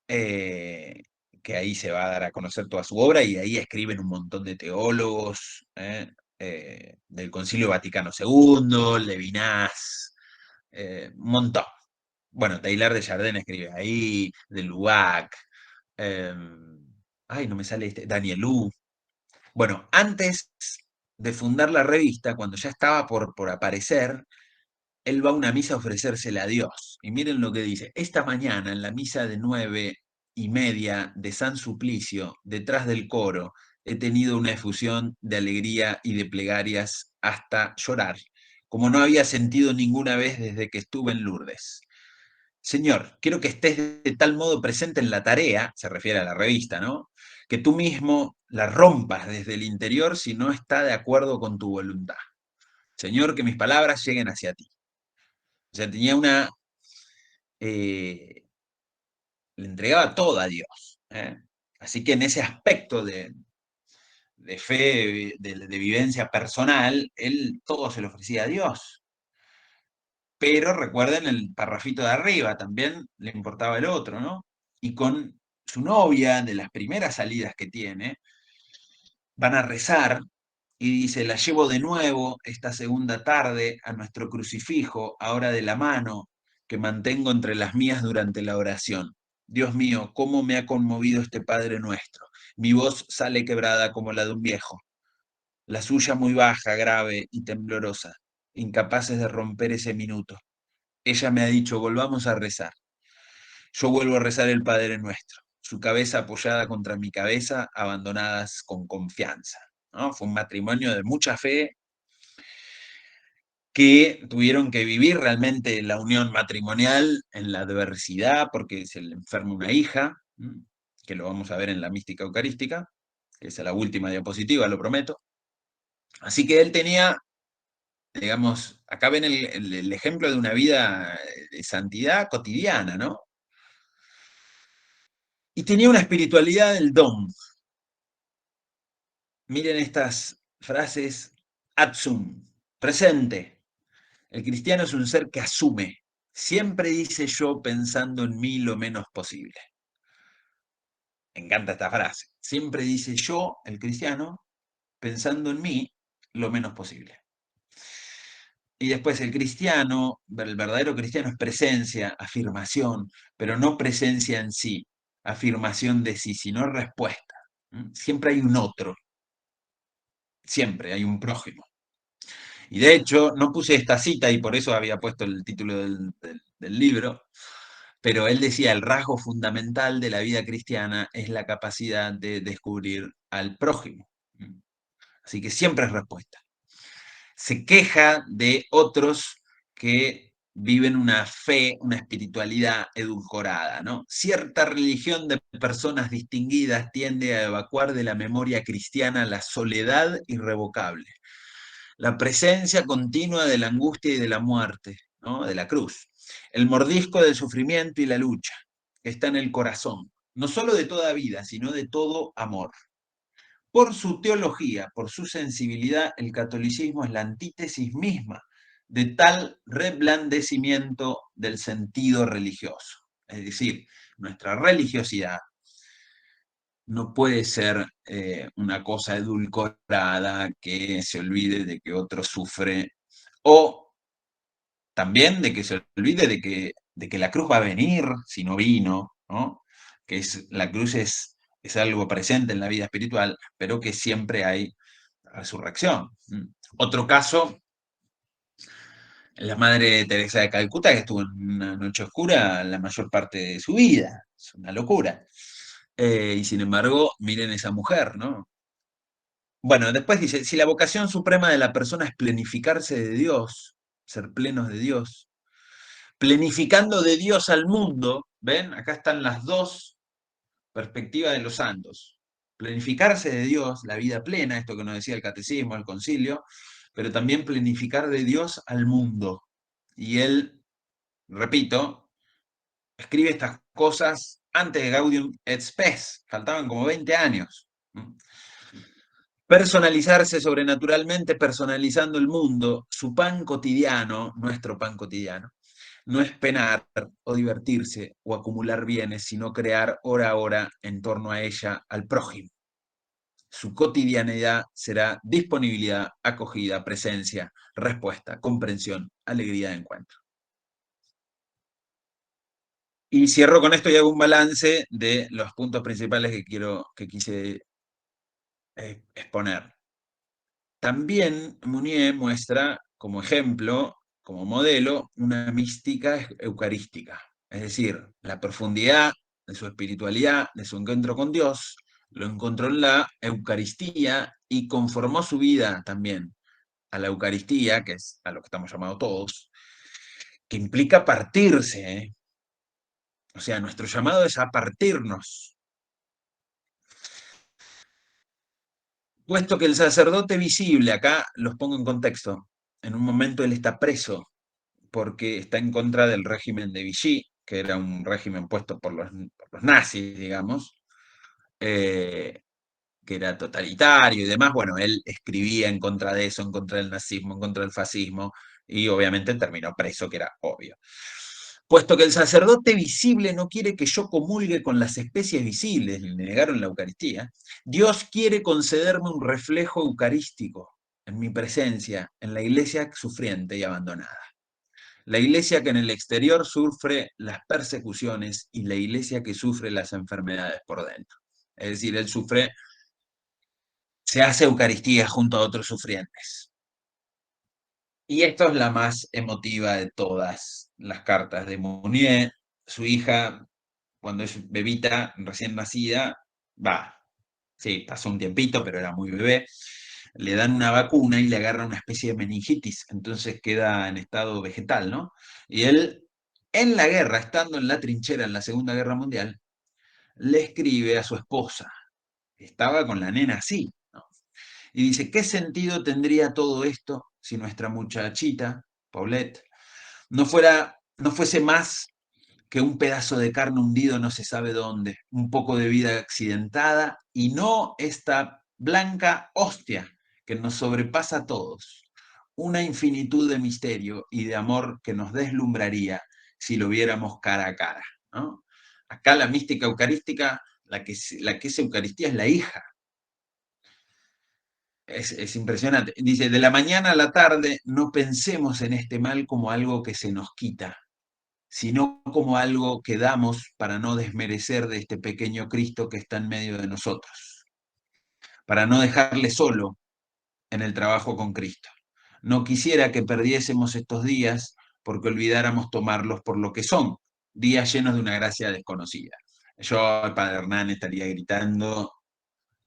Speaker 3: que ahí se va a dar a conocer toda su obra, y ahí escriben un montón de teólogos, del Concilio Vaticano II, Levinas, un montón. Bueno, Taylor de Chardin escribe ahí, de Lubac, ay, no me sale Danielou. Bueno, antes de fundar la revista, cuando ya estaba por aparecer, él va a una misa a ofrecérsela a Dios. Y miren lo que dice: esta mañana en la misa de 9:30 de San Suplicio, detrás del coro, he tenido una efusión de alegría y de plegarias hasta llorar, como no había sentido ninguna vez desde que estuve en Lourdes. Señor, quiero que estés de tal modo presente en la tarea, se refiere a la revista, ¿no? Que tú mismo la rompas desde el interior si no está de acuerdo con tu voluntad. Señor, que mis palabras lleguen hacia ti. O sea, tenía le entregaba todo a Dios, ¿eh? Así que en ese aspecto de fe, de vivencia personal, él todo se lo ofrecía a Dios. Pero recuerden el parrafito de arriba, también le importaba el otro, ¿no? Y con su novia, de las primeras salidas que tiene, van a rezar y dice: la llevo de nuevo esta segunda tarde a nuestro crucifijo, ahora de la mano, que mantengo entre las mías durante la oración. Dios mío, cómo me ha conmovido este Padre Nuestro. Mi voz sale quebrada como la de un viejo, la suya muy baja, grave y temblorosa, incapaces de romper ese minuto. Ella me ha dicho: volvamos a rezar. Yo vuelvo a rezar el Padre Nuestro, su cabeza apoyada contra mi cabeza, abandonadas con confianza, ¿no? Fue un matrimonio de mucha fe, que tuvieron que vivir realmente la unión matrimonial en la adversidad, porque se le enferma una hija, que lo vamos a ver en la mística eucarística, que es la última diapositiva, lo prometo. Así que él tenía, digamos, acá ven el ejemplo de una vida de santidad cotidiana, ¿no? Y tenía una espiritualidad del don. Miren estas frases: adsum, presente. El cristiano es un ser que asume. Siempre dice yo pensando en mí lo menos posible. Me encanta esta frase. Siempre dice yo, el cristiano, pensando en mí lo menos posible. Y después el cristiano, el verdadero cristiano, es presencia, afirmación, pero no presencia en sí, afirmación de sí, sino respuesta. Siempre hay un otro, siempre hay un prójimo. Y de hecho, no puse esta cita y por eso había puesto el título del libro, pero él decía: el rasgo fundamental de la vida cristiana es la capacidad de descubrir al prójimo. Así que siempre es respuesta. Se queja de otros que viven una fe, una espiritualidad edulcorada, ¿no? Cierta religión de personas distinguidas tiende a evacuar de la memoria cristiana la soledad irrevocable, la presencia continua de la angustia y de la muerte, ¿no? De la cruz, el mordisco del sufrimiento y la lucha, que está en el corazón, no solo de toda vida, sino de todo amor. Por su teología, por su sensibilidad, el catolicismo es la antítesis misma de tal reblandecimiento del sentido religioso. Es decir, nuestra religiosidad no puede ser una cosa edulcorada que se olvide de que otro sufre, o también de que se olvide de que la cruz va a venir si no vino, ¿no? Que la cruz es algo presente en la vida espiritual, pero que siempre hay resurrección. Otro caso, la Madre Teresa de Calcuta, que estuvo en una noche oscura la mayor parte de su vida. Es una locura. Y sin embargo, miren esa mujer, ¿no? Bueno, después dice, si la vocación suprema de la persona es plenificarse de Dios, ser plenos de Dios, plenificando de Dios al mundo, ¿ven? Acá están las dos perspectivas de los santos. Planificarse de Dios, la vida plena, esto que nos decía el catecismo, el concilio, pero también planificar de Dios al mundo. Y él, repito, escribe estas cosas antes de Gaudium et Spes, faltaban como 20 años. Personalizarse sobrenaturalmente, personalizando el mundo, su pan cotidiano, nuestro pan cotidiano, no es penar o divertirse o acumular bienes, sino crear hora a hora en torno a ella al prójimo. Su cotidianidad será disponibilidad, acogida, presencia, respuesta, comprensión, alegría de encuentro. Y cierro con esto y hago un balance de los puntos principales que quise exponer. También Mounier muestra como ejemplo, como modelo, una mística eucarística, es decir, la profundidad de su espiritualidad, de su encuentro con Dios, lo encontró en la Eucaristía y conformó su vida también a la Eucaristía, que es a lo que estamos llamados todos, que implica partirse, ¿eh? O sea, nuestro llamado es a partirnos. Puesto que el sacerdote visible, acá los pongo en contexto, en un momento él está preso porque está en contra del régimen de Vichy, que era un régimen puesto por los nazis, digamos, que era totalitario y demás. Bueno, él escribía en contra de eso, en contra del nazismo, en contra del fascismo, y obviamente terminó preso, que era obvio. Puesto que el sacerdote visible no quiere que yo comulgue con las especies visibles, le negaron la Eucaristía, Dios quiere concederme un reflejo eucarístico en mi presencia, en la iglesia sufriente y abandonada. La iglesia que en el exterior sufre las persecuciones y la iglesia que sufre las enfermedades por dentro. Es decir, él sufre, se hace Eucaristía junto a otros sufrientes. Y esto es la más emotiva de todas las cartas de Mounier. Su hija, cuando es bebita, recién nacida, sí, pasó un tiempito, pero era muy bebé, le dan una vacuna y le agarra una especie de meningitis, entonces queda en estado vegetal, ¿no? Y él, en la guerra, estando en la trinchera en la Segunda Guerra Mundial, le escribe a su esposa, que estaba con la nena así, ¿no? Y dice, ¿qué sentido tendría todo esto si nuestra muchachita, Paulette, no fuese más que un pedazo de carne hundido no se sabe dónde, un poco de vida accidentada y no esta blanca hostia que nos sobrepasa a todos, una infinitud de misterio y de amor que nos deslumbraría si lo viéramos cara a cara, ¿no? Acá la mística eucarística, la que es Eucaristía es la hija. Es impresionante. Dice, de la mañana a la tarde no pensemos en este mal como algo que se nos quita, sino como algo que damos para no desmerecer de este pequeño Cristo que está en medio de nosotros, para no dejarle solo en el trabajo con Cristo. No quisiera que perdiésemos estos días porque olvidáramos tomarlos por lo que son, días llenos de una gracia desconocida. Yo, el padre Hernán, estaría gritando,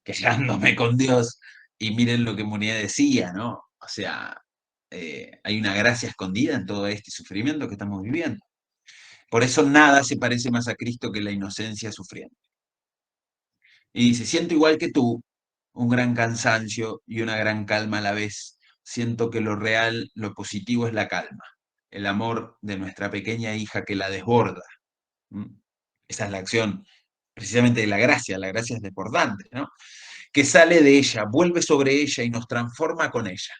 Speaker 3: quejándome con Dios, y miren lo que Mounier decía, ¿no? O sea, hay una gracia escondida en todo este sufrimiento que estamos viviendo. Por eso nada se parece más a Cristo que la inocencia sufriente. Y dice, siento igual que tú un gran cansancio y una gran calma a la vez. Siento que lo real, lo positivo es la calma, el amor de nuestra pequeña hija que la desborda. Esa es la acción precisamente de la gracia es desbordante, ¿no? Que sale de ella, vuelve sobre ella y nos transforma con ella.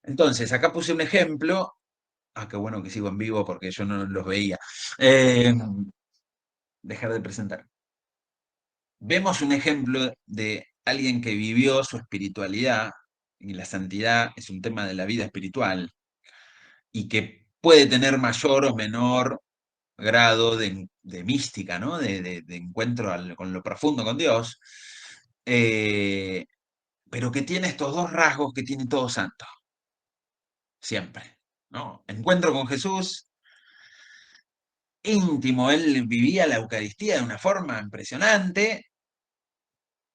Speaker 3: Entonces, acá puse un ejemplo. Qué bueno que sigo en vivo porque yo no los veía. dejar de presentar. Vemos un ejemplo de alguien que vivió su espiritualidad, y la santidad es un tema de la vida espiritual, y que puede tener mayor o menor grado de mística, ¿no? De encuentro con lo profundo, con Dios, pero que tiene estos dos rasgos que tiene todo santo, siempre, ¿no? Encuentro con Jesús, íntimo, él vivía la Eucaristía de una forma impresionante,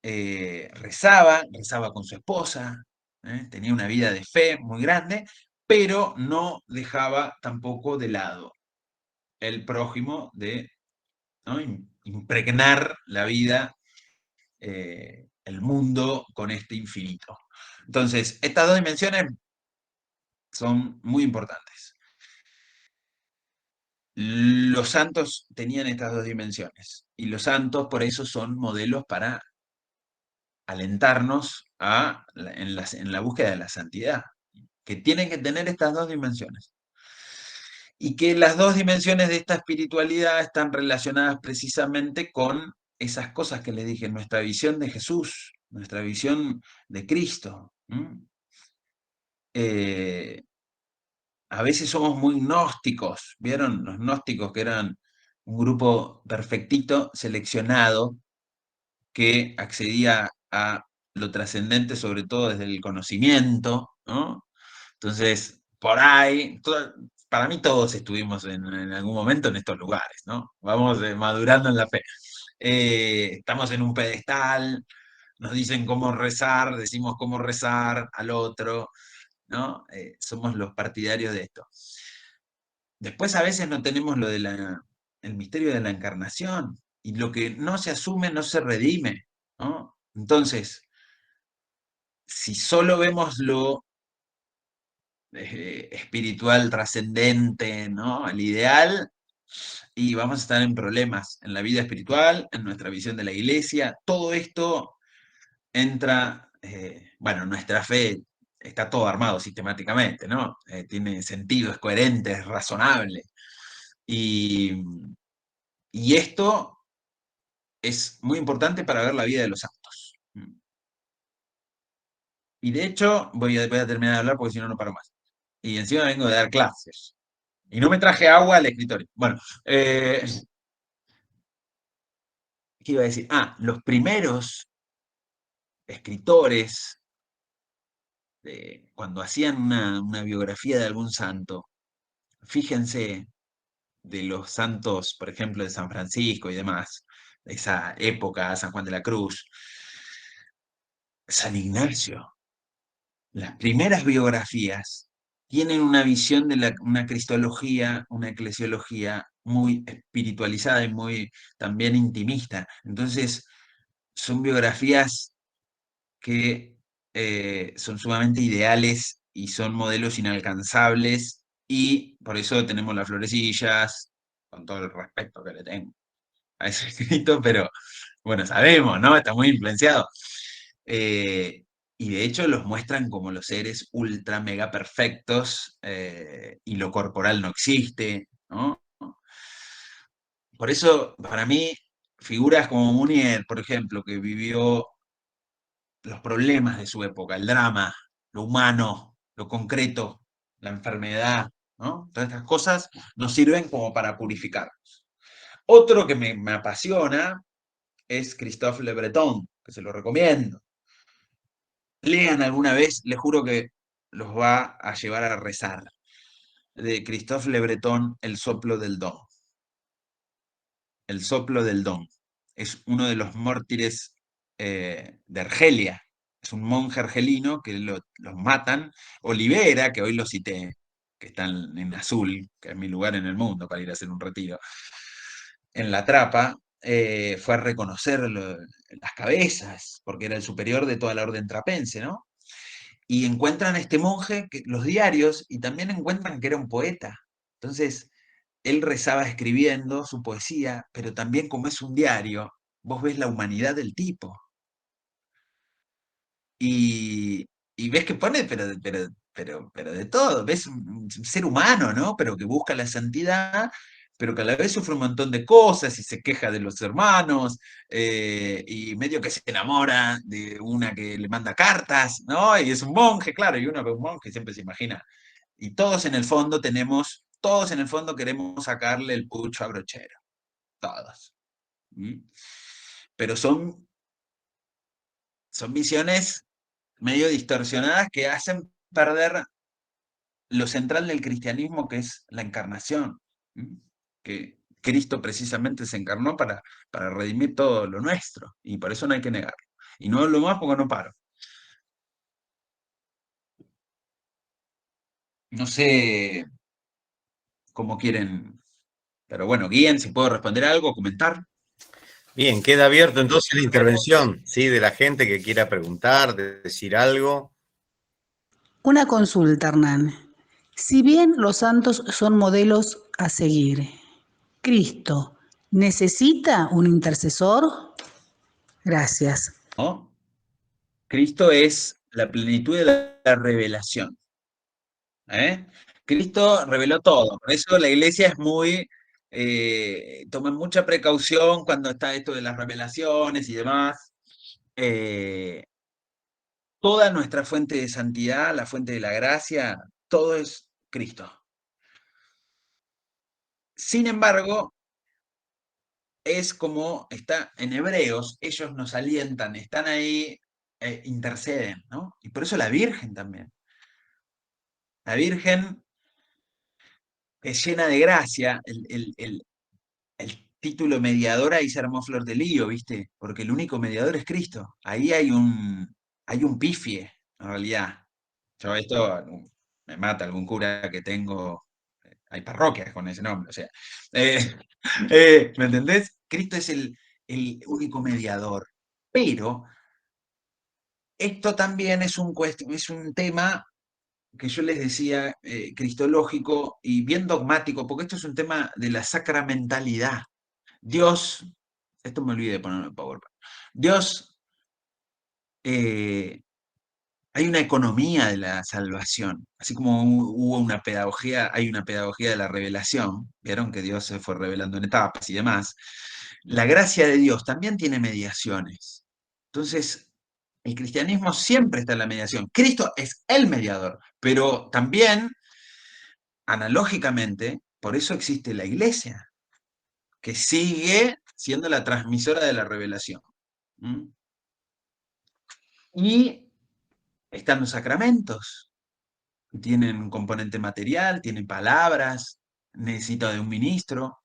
Speaker 3: rezaba con su esposa, tenía una vida de fe muy grande, pero no dejaba tampoco de lado el prójimo de, ¿no?, impregnar la vida, el mundo con este infinito. Entonces, estas dos dimensiones son muy importantes. Los santos tenían estas dos dimensiones, y los santos por eso son modelos para alentarnos en la búsqueda de la santidad, que tienen que tener estas dos dimensiones. Y que las dos dimensiones de esta espiritualidad están relacionadas precisamente con esas cosas que les dije, nuestra visión de Jesús, nuestra visión de Cristo. A veces somos muy gnósticos, ¿vieron? Los gnósticos, que eran un grupo perfectito, seleccionado, que accedía a lo trascendente, sobre todo desde el conocimiento, ¿no? Entonces, por ahí, para mí todos estuvimos en algún momento en estos lugares, ¿no? Vamos madurando en la fe. Estamos en un pedestal, nos dicen cómo rezar, decimos cómo rezar al otro, ¿no? Somos los partidarios de esto. Después a veces no tenemos el misterio de la encarnación, y lo que no se asume no se redime, ¿no? Entonces, si solo vemos lo espiritual trascendente, ¿no?, el ideal, y vamos a estar en problemas en la vida espiritual, en nuestra visión de la iglesia. Todo esto entra, bueno, nuestra fe está todo armado sistemáticamente, ¿no? Tiene sentido, es coherente, es razonable. Y esto es muy importante para ver la vida de los santos. Y de hecho, voy a terminar de hablar porque si no, no paro más. Y encima vengo de dar clases. Y no me traje agua al escritorio. Bueno, ¿qué iba a decir? Los primeros escritores, cuando hacían una biografía de algún santo, fíjense, de los santos, por ejemplo, de San Francisco y demás, de esa época, San Juan de la Cruz, San Ignacio, las primeras biografías tienen una visión de una cristología, una eclesiología muy espiritualizada y muy también intimista. Entonces, son biografías que son sumamente ideales y son modelos inalcanzables, y por eso tenemos las florecillas, con todo el respeto que le tengo a ese escrito, pero bueno, sabemos, ¿no? Está muy influenciado. Y de hecho los muestran como los seres ultra mega perfectos, y lo corporal no existe, ¿no? Por eso, para mí, figuras como Munier, por ejemplo, que vivió los problemas de su época, el drama, lo humano, lo concreto, la enfermedad, ¿no? Todas estas cosas nos sirven como para purificarnos. Otro que me apasiona es Christophe Le Breton, que se lo recomiendo. Lean alguna vez, les juro que los va a llevar a rezar. De Christophe Le Breton, El soplo del don. El soplo del don. Es uno de los mártires de Argelia. Es un monje argelino que los matan. Olivera, que hoy lo cité, que están en azul, que es mi lugar en el mundo para ir a hacer un retiro, en La Trapa, fue a reconocer las cabezas, porque era el superior de toda la orden trapense, ¿no? Y encuentran a este monje, los diarios, y también encuentran que era un poeta. Entonces, él rezaba escribiendo su poesía, pero también, como es un diario, vos ves la humanidad del tipo. Y ves que pone, pero de todo, ves un ser humano, ¿no? Pero que busca la santidad, pero que a la vez sufre un montón de cosas y se queja de los hermanos, y medio que se enamora de una que le manda cartas, ¿no? Y es un monje, claro, y uno ve un monje y siempre se imagina. Y todos en el fondo queremos sacarle el pucho a Brochero, todos. ¿Mm? Pero son visiones medio distorsionadas que hacen perder lo central del cristianismo, que es la encarnación, que Cristo precisamente se encarnó para redimir todo lo nuestro, y por eso no hay que negarlo. Y no lo más porque no paro. No sé cómo quieren, pero bueno, guíen si puedo responder algo, comentar.
Speaker 1: Bien, queda abierto entonces la intervención, ¿sí? De la gente que quiera preguntar, decir algo.
Speaker 2: Una consulta, Hernán. Si bien los santos son modelos a seguir, ¿Cristo necesita un intercesor? Gracias.
Speaker 3: ¿No? Cristo es la plenitud de la revelación. ¿Eh? Cristo reveló todo, por eso la iglesia es muy, toma mucha precaución cuando está esto de las revelaciones y demás. Eh, Toda nuestra fuente de santidad, la fuente de la gracia, todo es Cristo. Sin embargo, es como está en Hebreos, ellos nos alientan, están ahí, interceden, ¿no? Y por eso la Virgen también. La Virgen es llena de gracia, el título mediador ahí se armó flor de lío, ¿viste? Porque el único mediador es Cristo. Ahí hay un pifie, en realidad. Yo esto me mata algún cura que tengo. Hay parroquias con ese nombre, o sea. eh, ¿Me entendés? Cristo es el único mediador. Pero esto también es un tema que yo les decía, cristológico y bien dogmático, porque esto es un tema de la sacramentalidad. Dios, esto me olvidé de ponerlo en PowerPoint. Dios, eh, hay una economía de la salvación, así como hubo una pedagogía, hay una pedagogía de la revelación, vieron que Dios se fue revelando en etapas y demás. La gracia de Dios también tiene mediaciones. Entonces, el cristianismo siempre está en la mediación. Cristo es el mediador, pero también, analógicamente, por eso existe la iglesia, que sigue siendo la transmisora de la revelación. ¿Mm? Y están los sacramentos, tienen un componente material, tienen palabras, necesita de un ministro,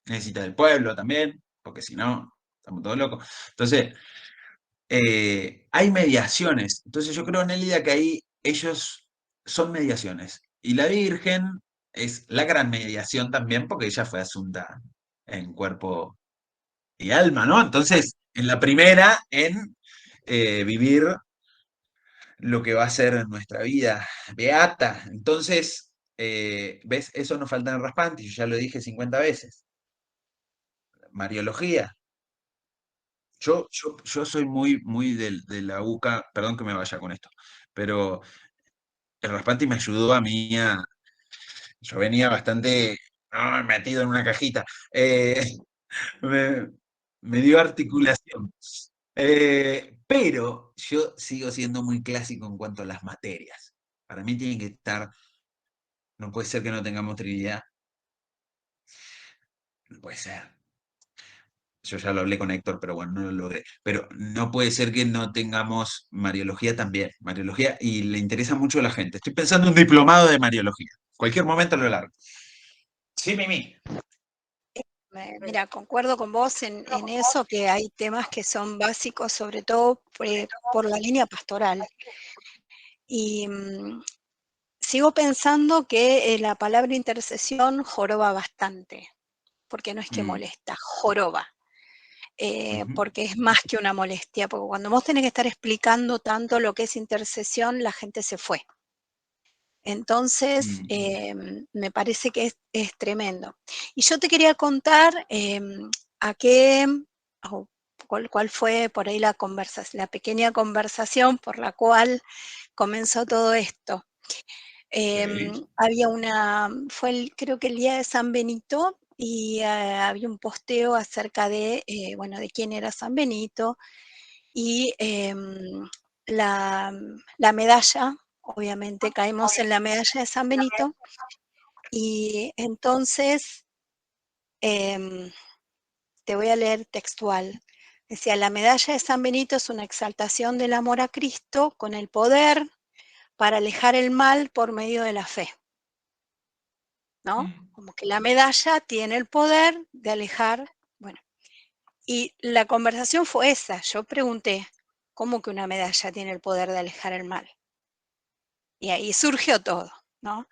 Speaker 3: necesita del pueblo también, porque si no, estamos todos locos. Entonces, hay mediaciones. Entonces yo creo, Nélida, que ahí ellos son mediaciones. Y la Virgen es la gran mediación también, porque ella fue asunta en cuerpo y alma, ¿no? Entonces, en la primera, en vivir lo que va a ser nuestra vida beata. Entonces, ¿ves? Eso nos falta en el raspante, yo ya lo dije 50 veces. Mariología. Yo soy muy de la UCA, perdón que me vaya con esto, pero el raspante me ayudó a mí yo venía bastante metido en una cajita. Me, me dio articulación. Pero yo sigo siendo muy clásico en cuanto a las materias. Para mí tienen que estar, no puede ser que no tengamos Trinidad, no puede ser. Yo ya lo hablé con Héctor, pero bueno, no lo logré. Pero no puede ser que no tengamos Mariología también. Mariología, y le interesa mucho a la gente. Estoy pensando en un diplomado de Mariología. Cualquier momento lo largo. Sí, Mimi.
Speaker 4: Mira, concuerdo con vos en eso, que hay temas que son básicos, sobre todo por la línea pastoral. Y sigo pensando que la palabra intercesión joroba bastante, porque no es que molesta, joroba. Porque es más que una molestia, porque cuando vos tenés que estar explicando tanto lo que es intercesión, la gente se fue. Entonces, me parece que es tremendo. Y yo te quería contar cuál fue por ahí la pequeña conversación por la cual comenzó todo esto.
Speaker 3: Sí.
Speaker 4: Había creo que el día de San Benito, y había un posteo acerca de, bueno, de quién era San Benito y la medalla, obviamente caímos en la medalla de San Benito y entonces te voy a leer textual. Decía, la medalla de San Benito es una exaltación del amor a Cristo con el poder para alejar el mal por medio de la fe, ¿no? Como que la medalla tiene el poder de alejar, bueno, y la conversación fue esa. Yo pregunté, ¿cómo que una medalla tiene el poder de alejar el mal? Y ahí surgió todo, ¿no?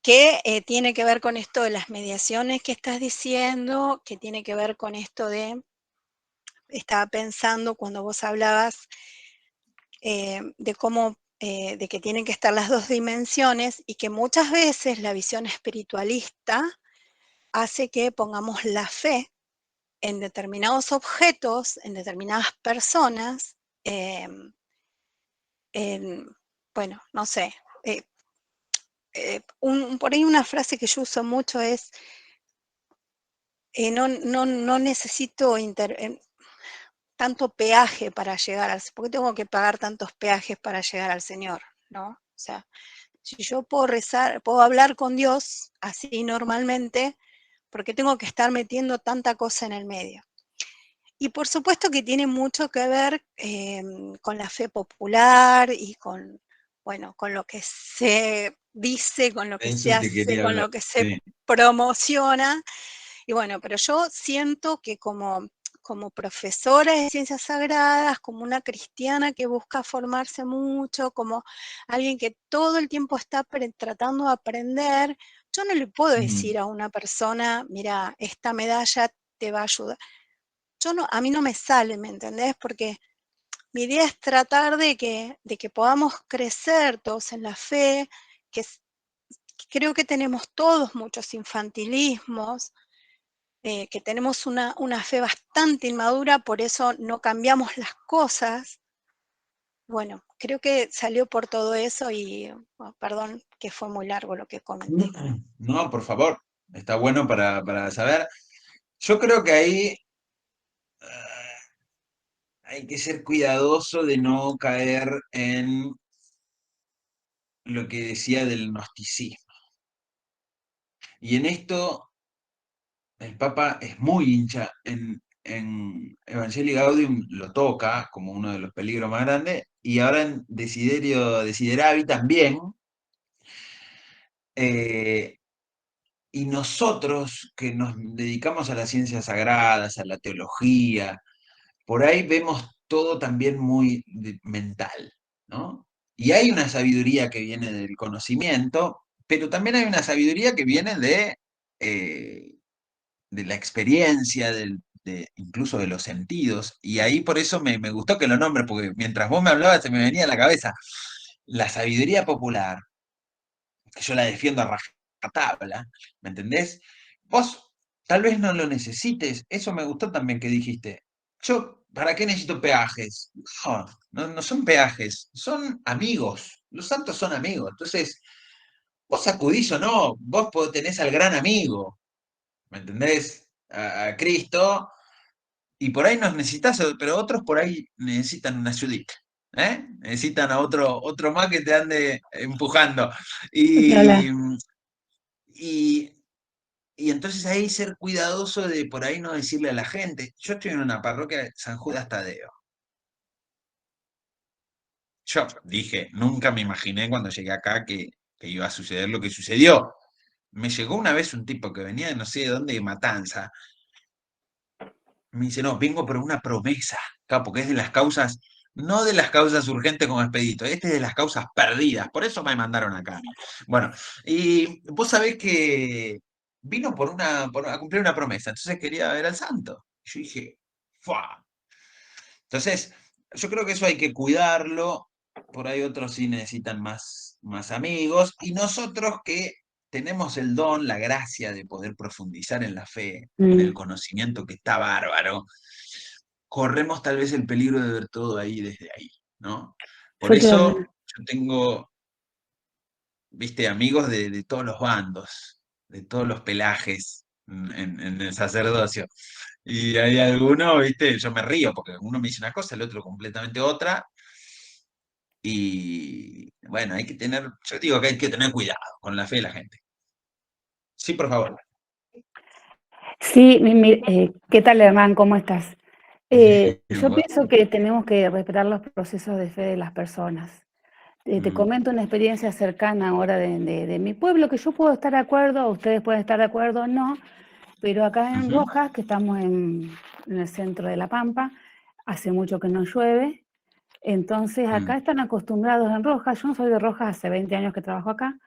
Speaker 4: Que tiene que ver con esto de las mediaciones que estás diciendo, que tiene que ver con esto de, estaba pensando cuando vos hablabas de cómo, de que tienen que estar las dos dimensiones y que muchas veces la visión espiritualista hace que pongamos la fe en determinados objetos, en determinadas personas, bueno, no sé, por ahí una frase que yo uso mucho es, no necesito tanto peaje para llegar al Señor, ¿por qué tengo que pagar tantos peajes para llegar al Señor? ¿No? O sea, si yo puedo rezar, puedo hablar con Dios así normalmente, ¿por qué tengo que estar metiendo tanta cosa en el medio? Y por supuesto que tiene mucho que ver con la fe popular y con, bueno, con lo que se dice, con lo que
Speaker 3: Eso
Speaker 4: se
Speaker 3: te
Speaker 4: hace,
Speaker 3: quería
Speaker 4: con
Speaker 3: hablar.
Speaker 4: lo que se
Speaker 3: Sí.
Speaker 4: promociona. Y bueno, pero yo siento que como profesora de ciencias sagradas, como una cristiana que busca formarse mucho, como alguien que todo el tiempo está tratando de aprender, yo no le puedo decir a una persona, mira, esta medalla te va a ayudar. A mí no me sale, ¿me entendés? Porque mi idea es tratar de que podamos crecer todos en la fe, que creo que tenemos todos muchos infantilismos, que tenemos una fe bastante inmadura, por eso no cambiamos las cosas. Bueno, creo que salió por todo eso y, perdón que fue muy largo lo que comenté.
Speaker 3: No, por favor, está bueno para saber. Yo creo que ahí hay que ser cuidadoso de no caer en lo que decía del gnosticismo. Y en esto el Papa es muy hincha, en Evangelii Gaudium lo toca como uno de los peligros más grandes, y ahora en Desideravi también. Y nosotros que nos dedicamos a las ciencias sagradas, a la teología, por ahí vemos todo también muy mental, ¿no? Y hay una sabiduría que viene del conocimiento, pero también hay una sabiduría que viene de la experiencia, incluso de los sentidos. Y ahí por eso me gustó que lo nombres, porque mientras vos me hablabas se me venía a la cabeza la sabiduría popular, que yo la defiendo a rajatabla, ¿me entendés? Vos tal vez no lo necesites, eso me gustó también que dijiste. Yo, ¿para qué necesito peajes? No son peajes, son amigos. Los santos son amigos. Entonces, vos acudís o no, vos tenés al gran amigo, ¿me entendés? A Cristo, y por ahí nos necesitas, pero otros por ahí necesitan una ayudita. ¿Eh? Necesitan a otro más que te ande empujando. Y, y, y entonces ahí ser cuidadoso de por ahí no decirle a la gente. Yo estoy en una parroquia de San Judas Tadeo. Yo dije, nunca me imaginé cuando llegué acá que iba a suceder lo que sucedió. Me llegó una vez un tipo que venía de no sé de dónde, de Matanza. Me dice, no, vengo por una promesa, acá, porque es de las causas, no de las causas urgentes como expedito, este es de las causas perdidas, por eso me mandaron acá. Bueno, y vos sabés que vino a cumplir una promesa, entonces quería ver al santo. Yo dije, ¡fua! Entonces, yo creo que eso hay que cuidarlo, por ahí otros sí necesitan más amigos, y nosotros que tenemos el don, la gracia de poder profundizar en la fe, en el conocimiento que está bárbaro, corremos tal vez el peligro de ver todo ahí desde ahí, ¿no? Por eso yo tengo, viste, amigos de todos los bandos, de todos los pelajes, en el sacerdocio. Y hay algunos, viste, yo me río porque uno me dice una cosa, el otro completamente otra. Y bueno, hay que tener, yo digo que hay que tener cuidado con la fe de la gente. Sí, por favor.
Speaker 5: Sí, ¿qué tal, Hernán? ¿Cómo estás? Yo
Speaker 3: Bueno,
Speaker 5: pienso que tenemos que respetar los procesos de fe de las personas. Te comento una experiencia cercana ahora de mi pueblo, que yo puedo estar de acuerdo, ustedes pueden estar de acuerdo o no, pero acá en Rojas, que estamos en el centro de La Pampa, hace mucho que no llueve, entonces acá están acostumbrados en Rojas, yo no soy de Rojas, hace 20 años que trabajo acá,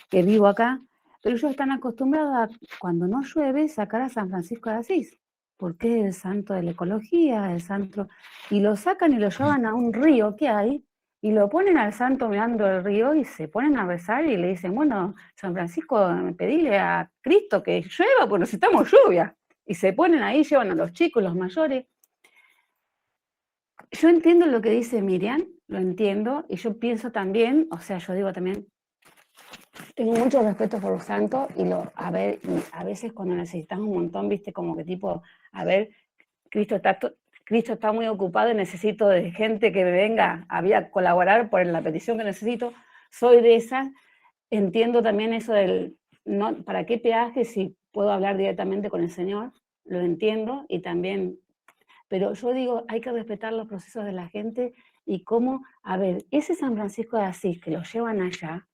Speaker 5: que vivo acá, pero ellos están acostumbrados a, cuando no llueve, sacar a San Francisco de Asís, porque es el santo de la ecología, el santo, y lo sacan y lo llevan a un río que hay, y lo ponen al santo mirando el río y se ponen a rezar y le dicen, bueno, San Francisco, pedile a Cristo que llueva, pues necesitamos lluvia. Y se ponen ahí, llevan a los chicos, los mayores. Yo entiendo lo que dice Miriam, lo entiendo, y yo pienso también, o sea, yo digo también, tengo mucho respeto por los santos a veces cuando necesitamos un montón, viste, como que tipo, a ver, Cristo está muy ocupado y necesito de gente que me venga a colaborar por la petición que necesito. Soy de esas, entiendo también eso del, no, ¿para qué peaje si puedo hablar directamente con el Señor? Lo entiendo y también, pero yo digo, hay que respetar los procesos de la gente y cómo, a ver, ese San Francisco de Asís que lo llevan allá,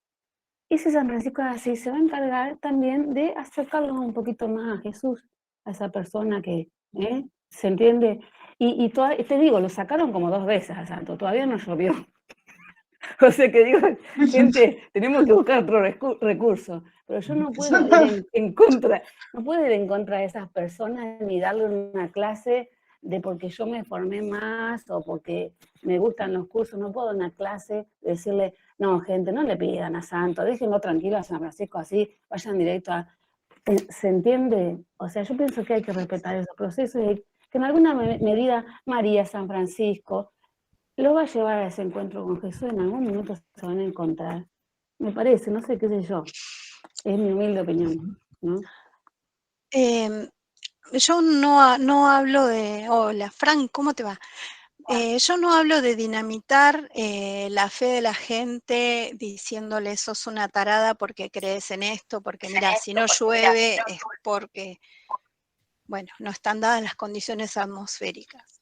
Speaker 5: ese San Francisco de Asís se va a encargar también de acercarlos un poquito más a Jesús, a esa persona que, ¿se entiende? Te digo, lo sacaron como 2 veces al santo, todavía no llovió. O sea que digo, gente, tenemos que buscar otro recurso. Pero yo no puedo ir en contra, no puedo ir en contra de esas personas ni darle una clase de porque yo me formé más o porque me gustan los cursos. No puedo dar una clase decirle, no, gente, no le pidan a santo, déjenlo tranquilo a San Francisco así, vayan directo a... ¿Se entiende? O sea, yo pienso que hay que respetar esos procesos y que en alguna medida María, San Francisco, lo va a llevar a ese encuentro con Jesús, en algún momento se van a encontrar. Me parece, no sé qué sé yo. Es mi humilde opinión, ¿no?
Speaker 4: Yo no hablo de, hola, Frank, ¿cómo te va? Yo no hablo de dinamitar la fe de la gente diciéndole sos una tarada porque crees en esto, porque mira, si no llueve es porque, bueno, no están dadas las condiciones atmosféricas.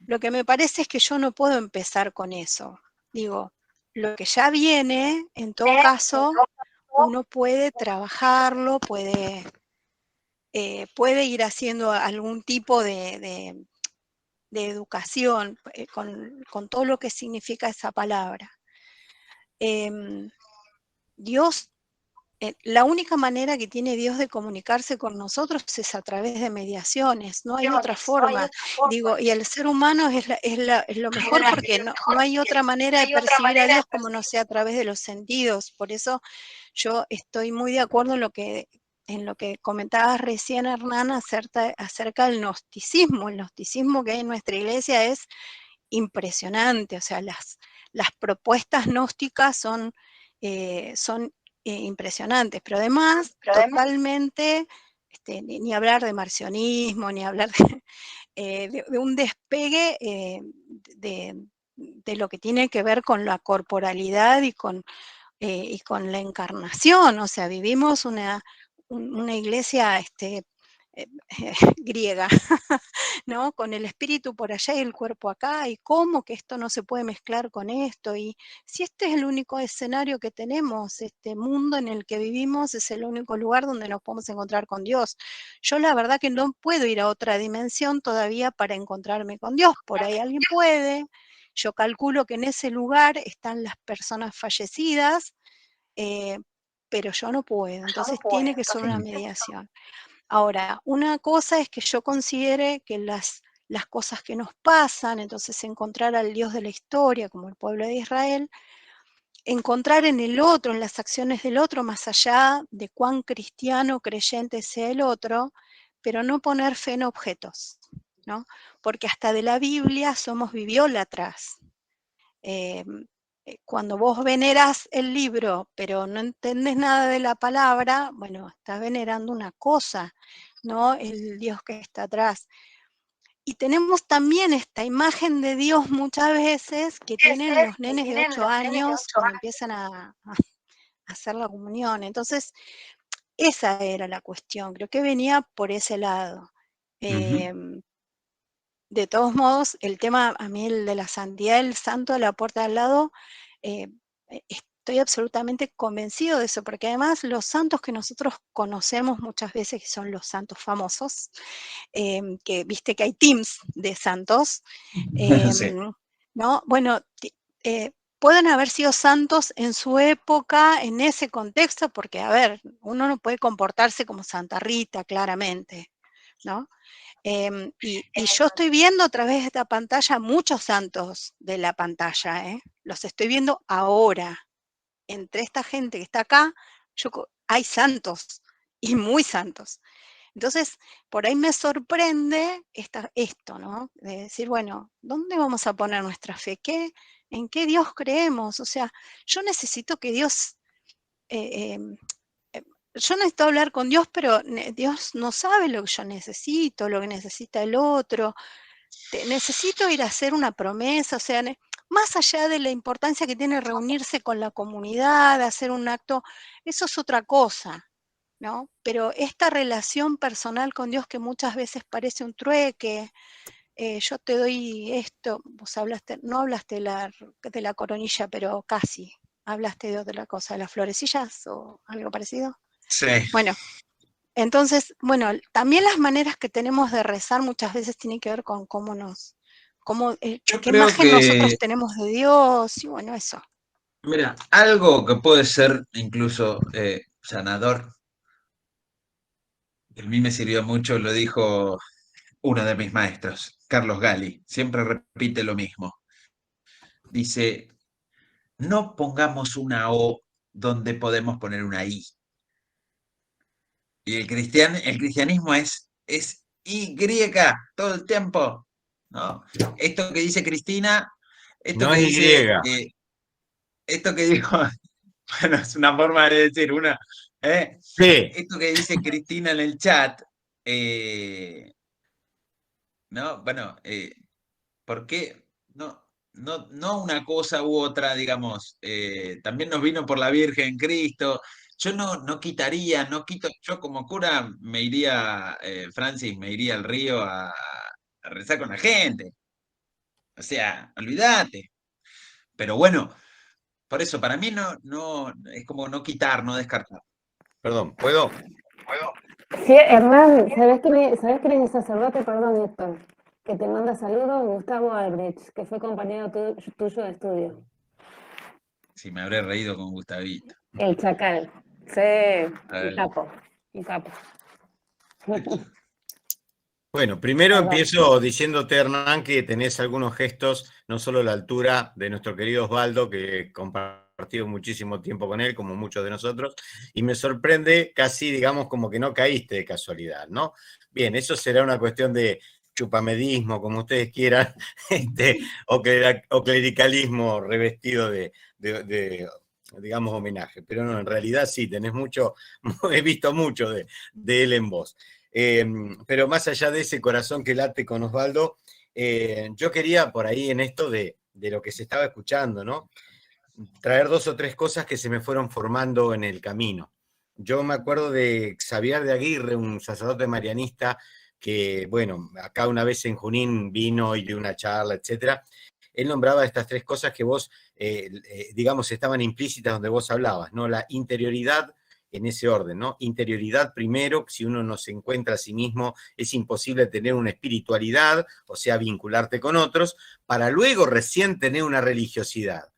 Speaker 4: Lo que me parece es que yo no puedo empezar con eso. Digo, lo que ya viene, en todo caso, uno puede trabajarlo, puede ir haciendo algún tipo de educación con todo lo que significa esa palabra. Dios, la única manera que tiene Dios de comunicarse con nosotros es a través de mediaciones, no hay otra forma. Digo, y el ser humano es lo mejor porque no hay otra manera de percibir a Dios como no sea a través de los sentidos. Por eso yo estoy muy de acuerdo en lo que comentabas recién, Hernán, acerca del gnosticismo. El gnosticismo que hay en nuestra iglesia es impresionante, o sea, las propuestas gnósticas son impresionantes, pero además totalmente, ni hablar de marcionismo, ni hablar de un despegue de lo que tiene que ver con la corporalidad y con la encarnación. O sea, vivimos una iglesia griega, ¿no? Con el espíritu por allá y el cuerpo acá, y cómo que esto no se puede mezclar con esto, y si este es el único escenario que tenemos, este mundo en el que vivimos es el único lugar donde nos podemos encontrar con Dios. Yo la verdad que no puedo ir a otra dimensión todavía para encontrarme con Dios, por ahí alguien puede, yo calculo que en ese lugar están las personas fallecidas, pero yo no puedo, entonces tiene que ser una mediación. Ahora, una cosa es que yo considere que las cosas que nos pasan, entonces encontrar al Dios de la historia, como el pueblo de Israel, encontrar en el otro, en las acciones del otro, más allá de cuán cristiano creyente sea el otro, pero no poner fe en objetos, ¿no? Porque hasta de la Biblia somos bibliólatras. Cuando vos veneras el libro, pero no entendés nada de la palabra, bueno, estás venerando una cosa, ¿no? El Dios que está atrás. Y tenemos también esta imagen de Dios muchas veces que tienen los nenes de 8 años cuando empiezan a hacer la comunión. Entonces, esa era la cuestión, creo que venía por ese lado. De todos modos, el tema, a mí el de la santidad, el santo de la puerta de al lado, estoy absolutamente convencido de eso, porque además los santos que nosotros conocemos muchas veces, que son los santos famosos, que viste que hay teams de santos,
Speaker 3: Sí.
Speaker 4: ¿no? Bueno, pueden haber sido santos en su época, en ese contexto, porque, a ver, uno no puede comportarse como Santa Rita, claramente, ¿no? Y yo estoy viendo a través de esta pantalla muchos santos de la pantalla, los estoy viendo ahora. Entre esta gente que está acá, hay santos, y muy santos. Entonces, por ahí me sorprende esto, ¿no? De decir, bueno, ¿dónde vamos a poner nuestra fe? ¿En qué Dios creemos? O sea, yo necesito que Dios... yo necesito hablar con Dios, pero Dios no sabe lo que yo necesito, lo que necesita el otro. Necesito ir a hacer una promesa, o sea, más allá de la importancia que tiene reunirse con la comunidad, hacer un acto, eso es otra cosa, ¿no? Pero esta relación personal con Dios que muchas veces parece un trueque, yo te doy esto, vos no hablaste de la coronilla, pero casi, hablaste de otra cosa, de las florecillas o algo parecido.
Speaker 3: Sí.
Speaker 4: Bueno, entonces, bueno, también las maneras que tenemos de rezar muchas veces tienen que ver con qué imagen nosotros tenemos de Dios, y bueno, eso.
Speaker 3: Mira, algo que puede ser incluso sanador, a mí me sirvió mucho, lo dijo uno de mis maestros, Carlos Gali, siempre repite lo mismo. Dice, no pongamos una O donde podemos poner una I. Y el cristianismo es Y todo el tiempo, ¿no? Esto que dice Cristina, esto
Speaker 1: No
Speaker 3: que
Speaker 1: es
Speaker 3: dice,
Speaker 1: Y.
Speaker 3: esto que dijo, bueno, es una forma de decir una,
Speaker 1: Sí.
Speaker 3: esto que dice Cristina en el chat, ¿no? Bueno, ¿por qué? No una cosa u otra, digamos, también nos vino por la Virgen Cristo. Yo no quitaría, yo como cura me iría, Francis, me iría al río a rezar con la gente. O sea, olvídate. Pero bueno, por eso, para mí no, es como no quitar, no descartar.
Speaker 1: Perdón, ¿puedo?
Speaker 5: Sí, Hernán, ¿sabés quién es el sacerdote? Perdón, Héctor, que te manda saludos, Gustavo Albrecht, que fue compañero tuyo de estudio.
Speaker 3: Sí, me habré reído con Gustavito.
Speaker 5: El Chacal. Sí, un capo, un capo.
Speaker 1: Bueno, primero
Speaker 5: Perdón.
Speaker 1: empiezo diciéndote, Hernán, que tenés algunos gestos, no solo a la altura de nuestro querido Osvaldo, que he compartido muchísimo tiempo con él, como muchos de nosotros, y me sorprende casi, digamos, como que no caíste de casualidad, ¿no? Bien, eso será una cuestión de chupamedismo, como ustedes quieran, o clericalismo revestido de, digamos, homenaje. Pero no, en realidad sí, tenés mucho, he visto mucho de él en vos. Pero más allá de ese corazón que late con Osvaldo, yo quería por ahí en esto de lo que se estaba escuchando, ¿no? Traer 2 o 3 cosas que se me fueron formando en el camino. Yo me acuerdo de Xavier de Aguirre, un sacerdote marianista que, bueno, acá una vez en Junín vino y dio una charla, etcétera. Él nombraba estas 3 cosas que vos, digamos, estaban implícitas donde vos hablabas, ¿no? La interioridad, en ese orden, ¿no? Interioridad primero, si uno no se encuentra a sí mismo, es imposible tener una espiritualidad, o sea, vincularte con otros, para luego recién tener una religiosidad.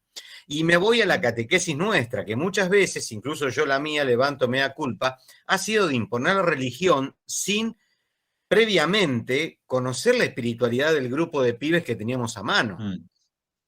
Speaker 1: Y me voy a la catequesis nuestra, que muchas veces, incluso yo la mía, levanto mea culpa, ha sido de imponer la religión sin previamente conocer la espiritualidad del grupo de pibes que teníamos a mano.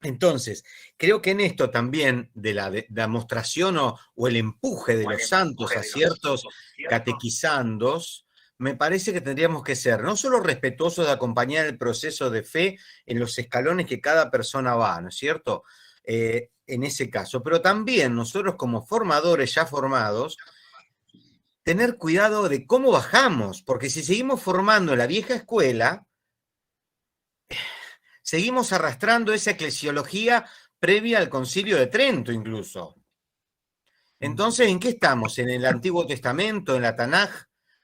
Speaker 1: Entonces, creo que en esto también de la demostración o el empuje de los santos a ciertos catequizandos, me parece que tendríamos que ser no solo respetuosos de acompañar el proceso de fe en los escalones que cada persona va, ¿no es cierto? En ese caso, pero también nosotros como formadores ya formados, tener cuidado de cómo bajamos, porque si seguimos formando en la vieja escuela, seguimos arrastrando esa eclesiología previa al Concilio de Trento incluso. Entonces, ¿en qué estamos? ¿En el Antiguo Testamento, en la Tanaj?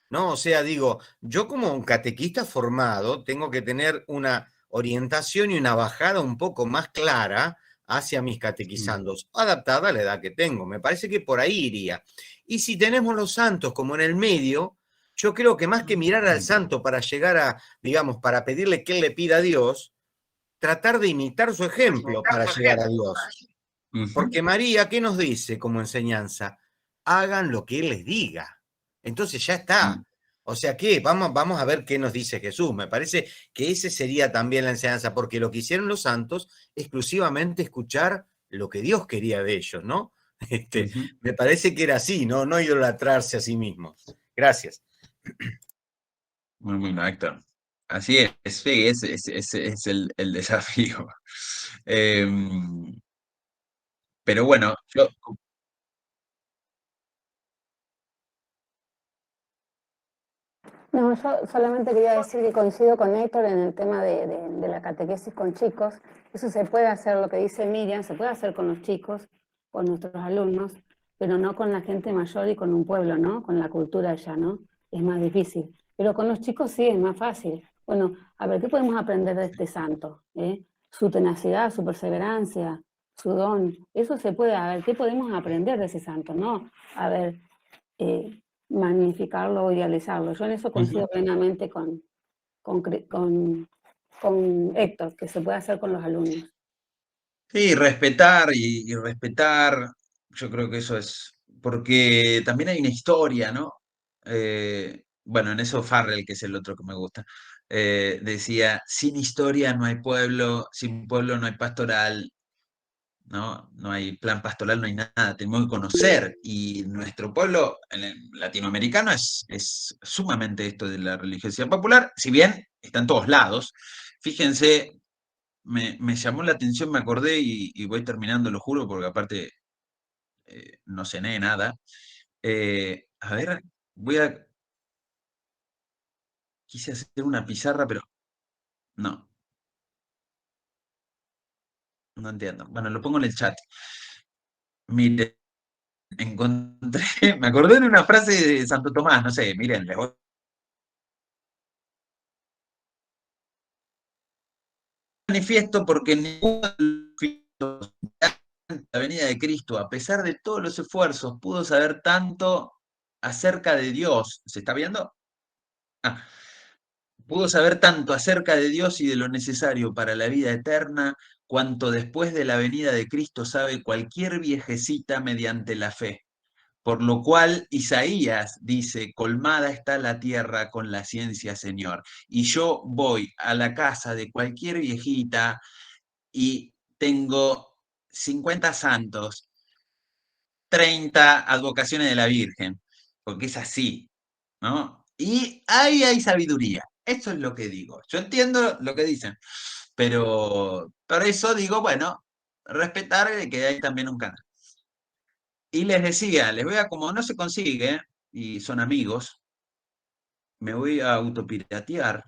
Speaker 1: ¿No? O sea, digo, yo como un catequista formado tengo que tener una orientación y una bajada un poco más clara hacia mis catequizandos, adaptada a la edad que tengo. Me parece que por ahí iría. Y si tenemos los santos como en el medio, yo creo que más que mirar al santo para llegar a, digamos, para pedirle que él le pida a Dios, tratar de imitar su ejemplo para llegar a Dios. Porque María, ¿qué nos dice como enseñanza? Hagan lo que Él les diga. Entonces ya está. O sea, ¿qué? Vamos a ver qué nos dice Jesús. Me parece que ese sería también la enseñanza, porque lo que hicieron los santos, exclusivamente escuchar lo que Dios quería de ellos, ¿no? Me parece que era así, ¿no? No idolatrarse a sí mismos. Gracias.
Speaker 3: Muy bueno, Héctor. Así es, sí, ese es el desafío. Pero bueno, yo
Speaker 5: No, yo solamente quería decir que coincido con Héctor en el tema de la catequesis con chicos. Eso se puede hacer, lo que dice Miriam, se puede hacer con los chicos, con nuestros alumnos, pero no con la gente mayor y con un pueblo, ¿no? Con la cultura ya, ¿no? Es más difícil. Pero con los chicos sí, es más fácil. Bueno, a ver, ¿qué podemos aprender de este santo? Su tenacidad, su perseverancia, su don. Eso se puede, a ver, ¿qué podemos aprender de ese santo? ¿No? A ver, magnificarlo o idealizarlo. Yo en eso coincido plenamente con Héctor, que se puede hacer con los alumnos.
Speaker 3: sí, respetar y respetar, yo creo que eso es, porque también hay una historia, ¿no? Bueno, en eso Farrell, que es el otro que me gusta, decía, sin historia no hay pueblo, sin pueblo no hay pastoral, ¿no? No hay plan pastoral, no hay nada, tenemos que conocer. Y nuestro pueblo latinoamericano es sumamente esto de la religiosidad popular, si bien está en todos lados. Fíjense, me llamó la atención, me acordé y voy terminando, lo juro, porque aparte no cené nada. A ver, quise hacer una pizarra, pero no entiendo. Bueno, lo pongo en el chat. Mire, encontré, me acordé de una frase de Santo Tomás, no sé, miren, les voy manifiesto porque ningún la venida de Cristo, a pesar de todos los esfuerzos, pudo saber tanto acerca de Dios. ¿Se está viendo? Ah, pudo saber tanto acerca de Dios y de lo necesario para la vida eterna, cuanto después de la venida de Cristo sabe cualquier viejecita mediante la fe. Por lo cual Isaías dice, colmada está la tierra con la ciencia, Señor. Y yo voy a la casa de cualquier viejita y tengo 50 santos, 30 advocaciones de la Virgen, porque es así, ¿no? Y ahí hay sabiduría. Eso es lo que digo. Yo entiendo lo que dicen, pero por eso digo, bueno, respetar que hay también un canal. Y les decía, les voy a, como no se consigue, y son amigos, me voy a autopiratear.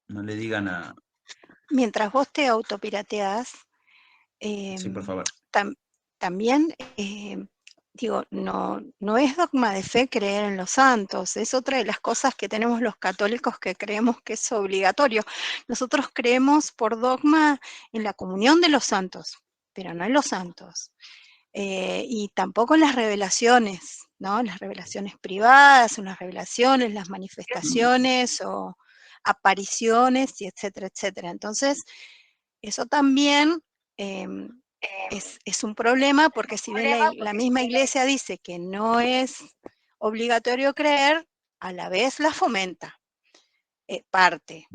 Speaker 3: No le digan a...
Speaker 4: Mientras vos te autopirateás,
Speaker 3: Sí, por favor.
Speaker 4: también, digo, no es dogma de fe creer en los santos, es otra de las cosas que tenemos los católicos que creemos que es obligatorio. Nosotros creemos por dogma en la comunión de los santos, pero no en los santos. Y tampoco en las revelaciones, ¿no? Las revelaciones privadas, unas revelaciones, las manifestaciones o apariciones, y etcétera, etcétera. Entonces, eso también es un problema, porque si bien la misma iglesia dice que no es obligatorio creer, a la vez la fomenta, parte.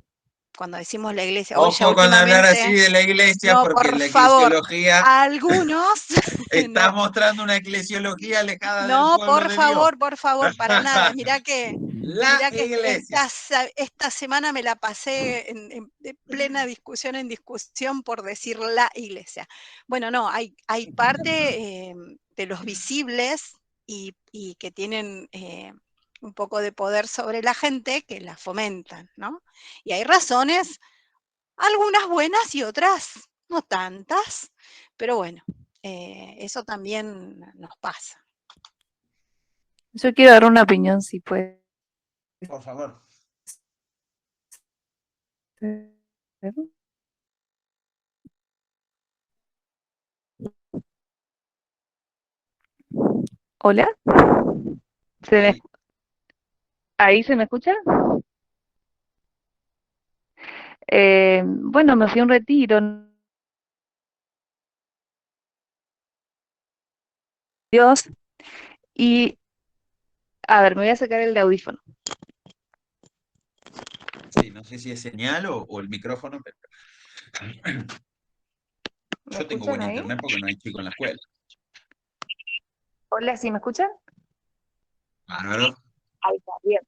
Speaker 4: Cuando decimos la iglesia, hoy ya
Speaker 3: Ojo con hablar así
Speaker 4: últimamente,
Speaker 3: de la iglesia,
Speaker 4: no,
Speaker 3: porque
Speaker 4: por
Speaker 3: la
Speaker 4: favor,
Speaker 3: eclesiología
Speaker 4: algunos,
Speaker 3: está
Speaker 4: no,
Speaker 3: mostrando una eclesiología alejada del
Speaker 4: no,
Speaker 3: pueblo de Dios.
Speaker 4: por favor, para nada. Mirá que
Speaker 3: La iglesia.
Speaker 4: esta semana me la pasé de plena discusión en discusión por decir la iglesia. Bueno, no, hay parte de los visibles y que tienen un poco de poder sobre la gente que las fomentan, ¿no? Y hay razones, algunas buenas y otras no tantas, pero bueno, eso también nos pasa.
Speaker 6: Yo quiero dar una opinión, si puede
Speaker 3: Por favor.
Speaker 6: ser. ¿Hola? ¿Se me-
Speaker 3: Sí.
Speaker 6: ¿Ahí se me escucha? Bueno, me fui a un retiro, Dios, y a ver, me voy a sacar el de audífono.
Speaker 3: Sí, no sé si es señal o el micrófono, pero
Speaker 6: ¿Me
Speaker 3: yo tengo
Speaker 6: escuchan
Speaker 3: buen
Speaker 6: ahí?
Speaker 3: internet porque no hay chico en la escuela.
Speaker 6: Hola, ¿sí me escuchan?
Speaker 3: Bárbaro.
Speaker 6: Ahí está, bien.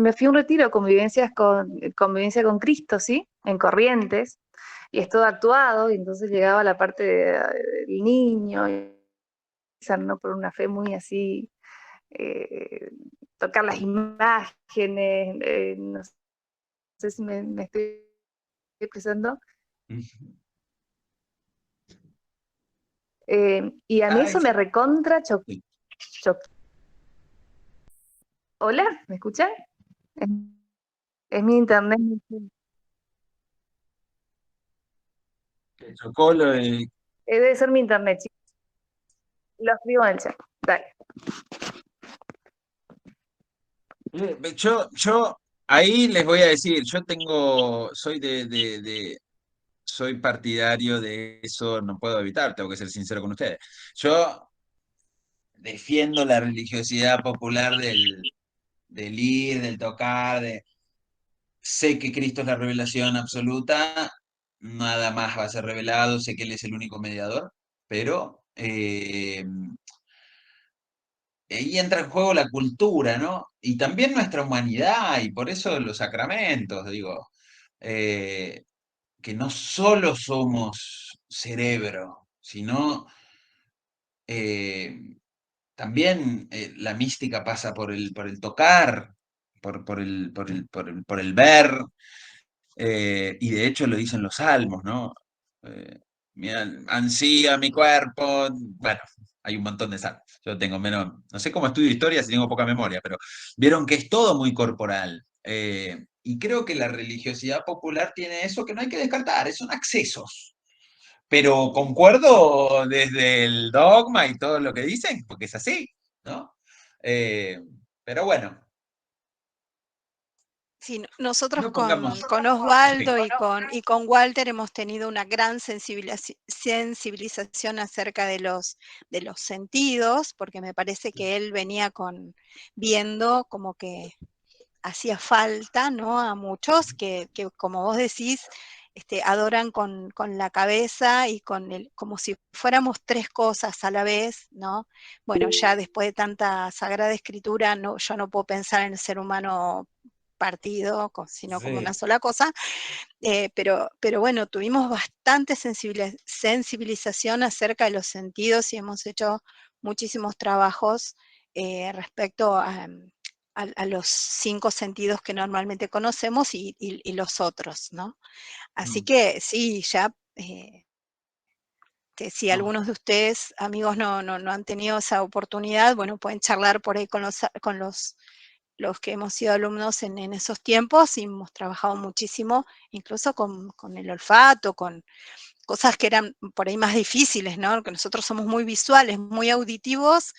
Speaker 6: Me fui a un retiro de convivencia con Cristo, ¿sí? En Corrientes, y es todo actuado, y entonces llegaba la parte del niño, y ¿no? Por una fe muy así, eh, tocar las imágenes, no sé si me estoy expresando. Y a mí
Speaker 3: Ay,
Speaker 6: eso me
Speaker 3: sí.
Speaker 6: recontra
Speaker 3: Sí.
Speaker 6: ¿Hola? ¿Me escuchan? Es, es mi internet.
Speaker 3: Te chocó lo de...
Speaker 6: Debe ser mi internet, chicos. Lo escribo en el chat. Dale.
Speaker 3: Yo ahí les voy a decir, soy partidario de eso, no puedo evitar, tengo que ser sincero con ustedes. Yo defiendo la religiosidad popular del ir, del tocar, sé que Cristo es la revelación absoluta, nada más va a ser revelado, sé que Él es el único mediador, pero ahí entra en juego la cultura, ¿no? Y también nuestra humanidad, y por eso los sacramentos, digo, eh, que no solo somos cerebro, sino eh, también la mística pasa por el tocar, por el ver, y de hecho lo dicen los salmos, ¿no? Mira, ansía mi cuerpo, bueno, hay un montón de salmos. Yo tengo menos, no sé cómo estudio historia si tengo poca memoria, pero vieron que es todo muy corporal. Y creo que la religiosidad popular tiene eso que no hay que descartar, son accesos. Pero concuerdo desde el dogma y todo lo que dicen, porque es así, ¿no? Eh, pero bueno,
Speaker 4: Sí, nosotros
Speaker 3: no pongamos...
Speaker 4: con
Speaker 3: Sí.
Speaker 4: Osvaldo y con Walter hemos tenido una gran sensibilización acerca de los sentidos, porque me parece que él venía viendo como que hacía falta, ¿no? A muchos que como vos decís, adoran con la cabeza y como si fuéramos tres cosas a la vez, ¿no? Bueno, ya después de tanta sagrada escritura, no, yo no puedo pensar en el ser humano partido, sino como una
Speaker 3: Sí.
Speaker 4: sola cosa, pero bueno, tuvimos bastante sensibilización acerca de los sentidos y hemos hecho muchísimos trabajos respecto a los 5 sentidos que normalmente conocemos y los otros, ¿no? Así que sí, ya que si
Speaker 3: No.
Speaker 4: algunos de ustedes, amigos, no han tenido esa oportunidad, bueno, pueden charlar por ahí con los que hemos sido alumnos en esos tiempos y hemos trabajado muchísimo, incluso con el olfato, con cosas que eran por ahí más difíciles, ¿no? Que nosotros somos muy visuales, muy auditivos,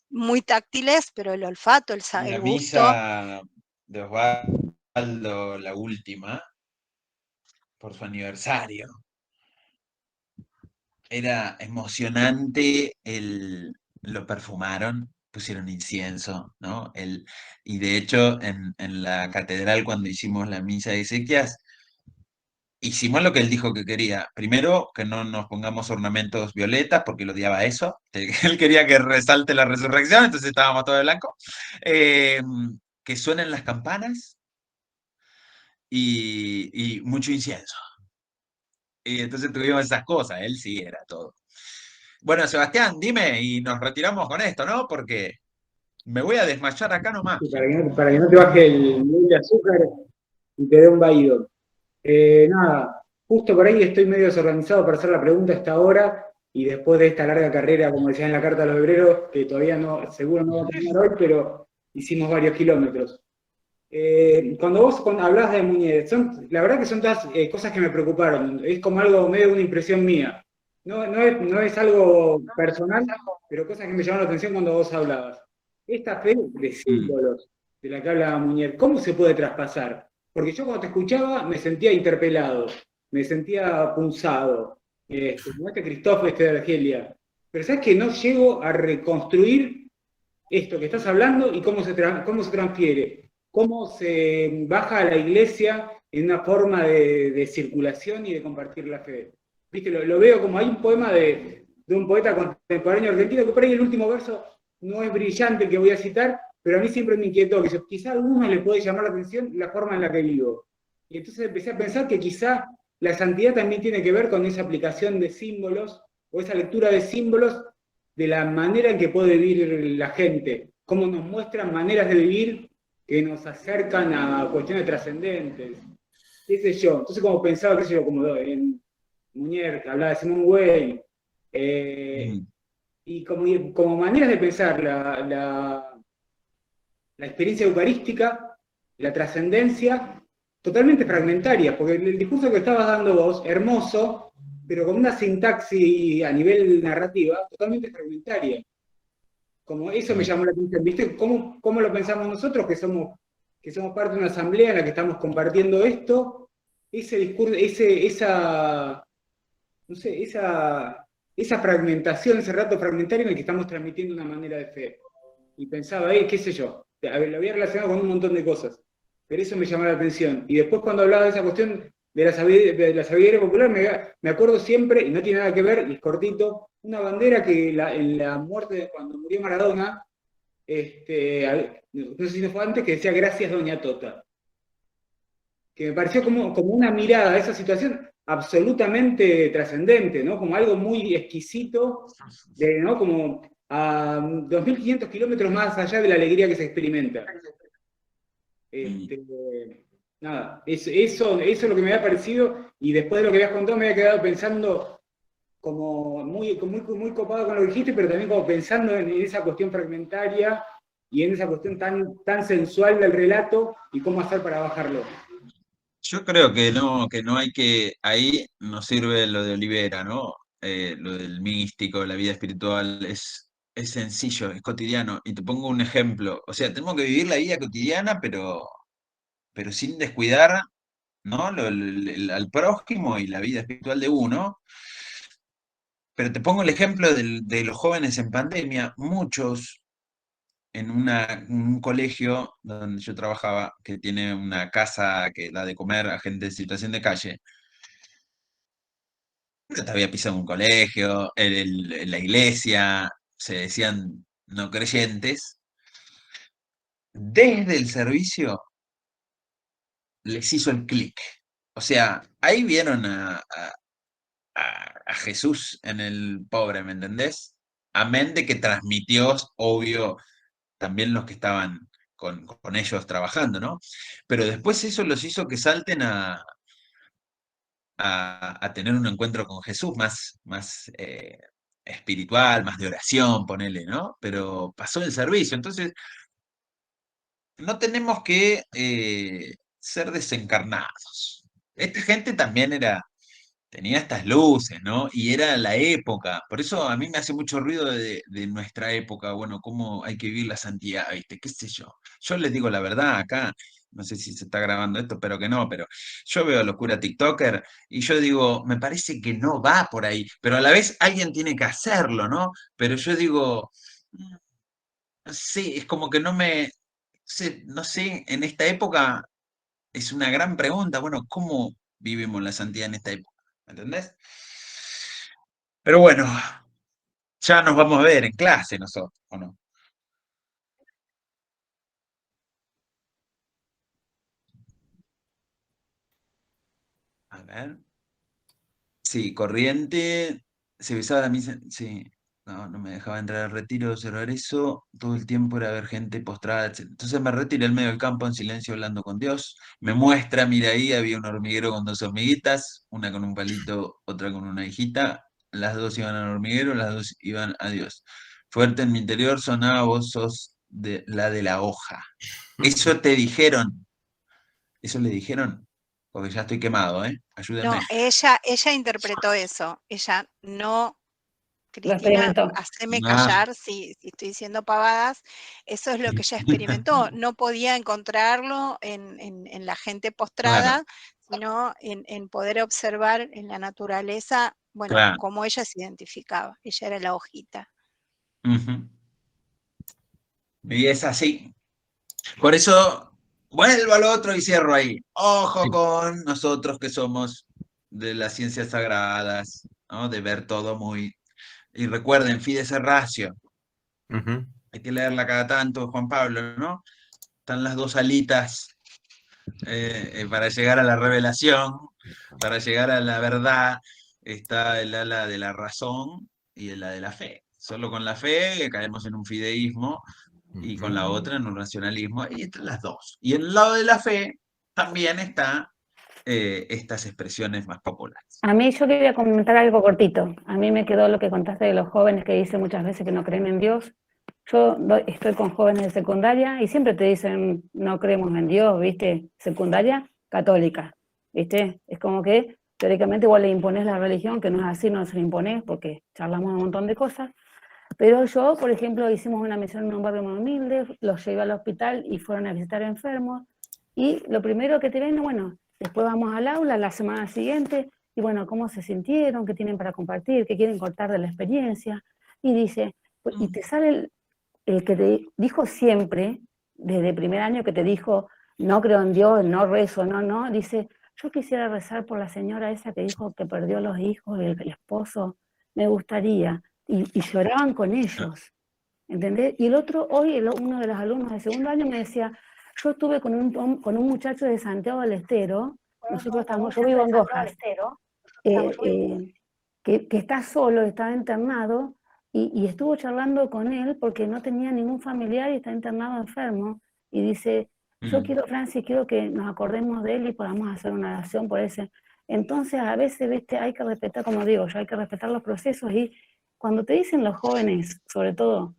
Speaker 4: muy táctiles, pero el olfato,
Speaker 3: En
Speaker 4: el
Speaker 3: la
Speaker 4: gusto,
Speaker 3: misa de Osvaldo, la última, por su aniversario, era emocionante, lo perfumaron, pusieron incienso, ¿no? Y de hecho, en la catedral, cuando hicimos la misa de exequias, hicimos lo que él dijo que quería. Primero, que no nos pongamos ornamentos violetas, porque él odiaba eso. Él quería que resalte la resurrección, entonces estábamos todo de blanco. Eh, que suenen las campanas y mucho incienso. Y entonces tuvimos esas cosas, él sí era todo. Bueno, Sebastián, dime, y nos retiramos con esto, ¿no? Porque me voy a desmayar acá nomás.
Speaker 7: Sí, para que no te baje el nivel de azúcar y te dé un vaído. Nada, justo por ahí estoy medio desorganizado para hacer la pregunta a esta hora y después de esta larga carrera, como decía en la carta a los obreros, que todavía no, seguro no va a terminar hoy, pero hicimos varios kilómetros. Cuando hablabas de Muñez, la verdad que son todas cosas que me preocuparon. Es como algo medio una impresión mía. No es algo personal, pero cosas que me llamaron la atención cuando vos hablabas. Esta fe de símbolos de la que habla Muñez, ¿cómo se puede traspasar? Porque yo cuando te escuchaba me sentía interpelado, me sentía punzado, como este Christoph, este de Argelia. Pero sabes que no llego a reconstruir esto que estás hablando y cómo se transfiere, cómo se baja a la iglesia en una forma de circulación y de compartir la fe. ¿Viste? Lo veo como hay un poema de un poeta contemporáneo argentino que por ahí el último verso no es brillante el que voy a citar, pero a mí siempre me inquietó, que quizá a algunos les puede llamar la atención la forma en la que vivo. Y entonces empecé a pensar que quizá la santidad también tiene que ver con esa aplicación de símbolos o esa lectura de símbolos de la manera en que puede vivir la gente, cómo nos muestran maneras de vivir que nos acercan a cuestiones trascendentes, qué sé yo. Entonces como pensaba, qué sé yo, como en Muñer, que hablaba de Simone Weil, y como maneras de pensar la experiencia eucarística, la trascendencia, totalmente fragmentaria, porque el discurso que estabas dando vos, hermoso, pero con una sintaxis a nivel narrativa totalmente fragmentaria. Como eso me llamó la atención, ¿viste? ¿Cómo lo pensamos nosotros que somos parte de una asamblea en la que estamos compartiendo esto? Ese discurso, no sé, esa fragmentación, ese rato fragmentario en el que estamos transmitiendo una manera de fe. Y pensaba, qué sé yo, a ver, lo había relacionado con un montón de cosas, pero eso me llamó la atención. Y después cuando hablaba de esa cuestión de la sabiduría popular, me acuerdo siempre, y no tiene nada que ver, y es cortito, una bandera que en la muerte, cuando murió Maradona, no sé si no fue antes, que decía gracias Doña Tota, que me pareció como una mirada a esa situación absolutamente trascendente, ¿no? Como algo muy exquisito, ¿no? Como a 2.500 kilómetros más allá de la alegría que se experimenta. Nada, eso es lo que me había parecido, y después de lo que habías contado me había quedado pensando como muy copado con lo que dijiste, pero también como pensando en esa cuestión fragmentaria y en esa cuestión tan sensual del relato y cómo hacer para bajarlo.
Speaker 3: Yo creo que no hay que, ahí nos sirve lo de Olivera, ¿no? Lo del místico, la vida espiritual, es sencillo, es cotidiano. Y te pongo un ejemplo, o sea, tenemos que vivir la vida cotidiana, pero sin descuidar, ¿no? Al prójimo y la vida espiritual de uno. Pero te pongo el ejemplo de los jóvenes en pandemia, muchos en un colegio donde yo trabajaba, que tiene una casa que da de comer a gente en situación de calle. Nunca había pisado un colegio, en la iglesia, se decían no creyentes. Desde el servicio les hizo el clic. O sea, ahí vieron a Jesús en el pobre, ¿me entendés? Amén de que transmitió, obvio, también los que estaban con ellos trabajando, ¿no? Pero después eso los hizo que salten a tener un encuentro con Jesús más espiritual, más de oración, ponele, ¿no? Pero pasó el servicio. Entonces, no tenemos que ser desencarnados. Esta gente también tenía estas luces, ¿no? Y era la época. Por eso a mí me hace mucho ruido de nuestra época, bueno, cómo hay que vivir la santidad, ¿viste? ¿Qué sé yo? Yo les digo la verdad acá, no sé si se está grabando esto, pero que no, pero yo veo locura TikToker y yo digo, me parece que no va por ahí, pero a la vez alguien tiene que hacerlo, ¿no? Pero yo digo, no sé, es como que no sé, en esta época es una gran pregunta, bueno, ¿cómo vivimos la santidad en esta época? ¿Me entendés? Pero bueno, ya nos vamos a ver en clase nosotros, ¿o no? A ver. Sí, corriente. se besaba la misa, sí. No me dejaba entrar al retiro, cerrar eso, todo el tiempo era ver gente postrada, etc. Entonces me retiré al medio del campo en silencio hablando con Dios. Me muestra, mira ahí, había un hormiguero con 2 hormiguitas, una con un palito, otra con una hijita. Las 2 iban al hormiguero, las 2 iban a Dios. Fuerte en mi interior sonaba, vos sos la de la hoja. Eso te dijeron, eso le dijeron, porque ya estoy quemado, ayúdenme.
Speaker 4: No, ella interpretó eso. Ella no,
Speaker 5: Lo
Speaker 4: Cristina,
Speaker 5: experimentó.
Speaker 4: haceme callar si estoy diciendo pavadas. Eso es lo que ella experimentó. No podía encontrarlo en la gente postrada, sino en poder observar en la naturaleza, bueno,
Speaker 3: Claro.
Speaker 4: cómo ella se identificaba. Ella era la hojita.
Speaker 3: Ujú. Y es así. Por eso, vuelvo al otro y cierro ahí. Ojo con nosotros que somos de las ciencias sagradas, ¿no? De ver todo muy... Y recuerden, fides ratio. Hay que leerla cada tanto, Juan Pablo, ¿no? Están las 2 alitas para llegar a la revelación, para llegar a la verdad. Está el ala de la razón y el ala de la fe. Solo con la fe caemos en un fideísmo, y con la otra en un racionalismo, y entre las 2. Y en el lado de la fe también está estas expresiones más populares.
Speaker 5: A mí yo quería comentar algo cortito. A mí me quedó lo que contaste de los jóvenes que dicen muchas veces que no creen en Dios. Yo estoy con jóvenes de secundaria y siempre te dicen no creemos en Dios, ¿viste? Secundaria católica, ¿viste? Es como que teóricamente igual le impones la religión, que no es así, no se le impones porque charlamos un montón de cosas. Pero yo, por ejemplo, hicimos una misión en un barrio muy humilde, los llevé al hospital y fueron a visitar enfermos. Y lo primero que te ven, bueno, después vamos al aula la semana siguiente, y bueno, ¿cómo se sintieron? ¿Qué tienen para compartir? ¿Qué quieren contar de la experiencia? Y dice, y te sale el que te dijo siempre, desde el primer año que te dijo, no creo en Dios, no rezo, no, dice, yo quisiera rezar por la señora esa que dijo que perdió los hijos, el esposo, me gustaría. Y lloraban con ellos, ¿entendés? Y el otro, hoy uno de los alumnos de segundo año me decía, yo estuve con un muchacho de Santiago del Estero, nosotros estamos, yo vivo en Rojas, que está solo, estaba internado, y estuvo charlando con él porque no tenía ningún familiar y está internado enfermo, y dice, yo quiero, Francis, quiero que nos acordemos de él y podamos hacer una oración por ese. Entonces, a veces, viste, hay que respetar, como digo, ya hay que respetar los procesos, y cuando te dicen los jóvenes, sobre todo,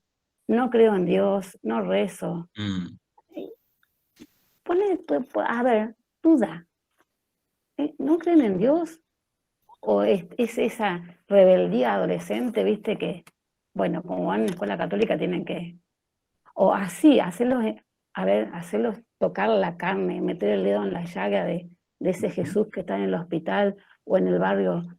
Speaker 5: no creo en Dios, no rezo, a ver, duda, ¿no creen en Dios? ¿O es esa rebeldía adolescente, viste, que, bueno, como van a la escuela católica tienen que, o así, hacerlos tocar la carne, meter el dedo en la llaga de ese Jesús que está en el hospital o en el barrio?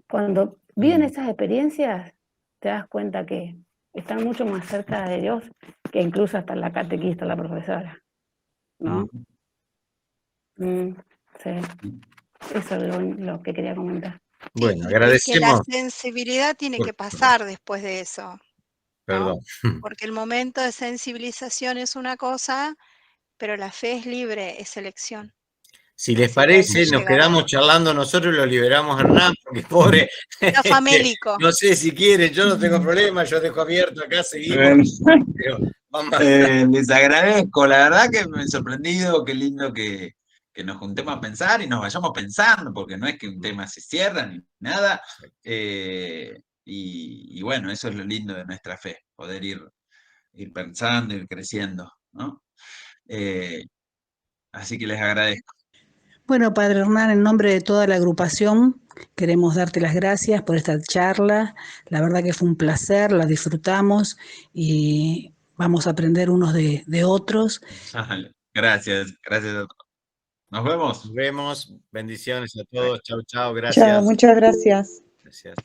Speaker 5: Cuando viven esas experiencias, te das cuenta que están mucho más cerca de Dios que incluso hasta la catequista, la profesora, ¿no? Sí. Eso es lo que quería comentar.
Speaker 1: Bueno,
Speaker 4: Es que
Speaker 1: agradecemos.
Speaker 4: la sensibilidad tiene que pasar después de eso, ¿no?
Speaker 1: Perdón.
Speaker 4: Porque el momento de sensibilización es una cosa, pero la fe es libre, es elección.
Speaker 1: Si les
Speaker 4: Así que hay que
Speaker 1: parece, nos
Speaker 4: llegar
Speaker 1: quedamos charlando nosotros y lo liberamos a Hernán, porque pobre,
Speaker 4: Está famélico.
Speaker 1: no sé si quieren, yo no tengo problema, yo dejo abierto acá, seguimos. Pero vamos
Speaker 3: les agradezco, la verdad que me he sorprendido, qué lindo que nos juntemos a pensar y nos vayamos pensando, porque no es que un tema se cierra ni nada. Y bueno, eso es lo lindo de nuestra fe, poder ir pensando, ir creciendo, ¿no? Así que les agradezco.
Speaker 2: Bueno, Padre Hernán, en nombre de toda la agrupación, queremos darte las gracias por esta charla. La verdad que fue un placer, la disfrutamos y vamos a aprender unos de otros.
Speaker 3: Gracias a todos. Nos vemos.
Speaker 1: Nos vemos, bendiciones a todos, chau, gracias.
Speaker 8: Chao, muchas gracias.
Speaker 1: Gracias.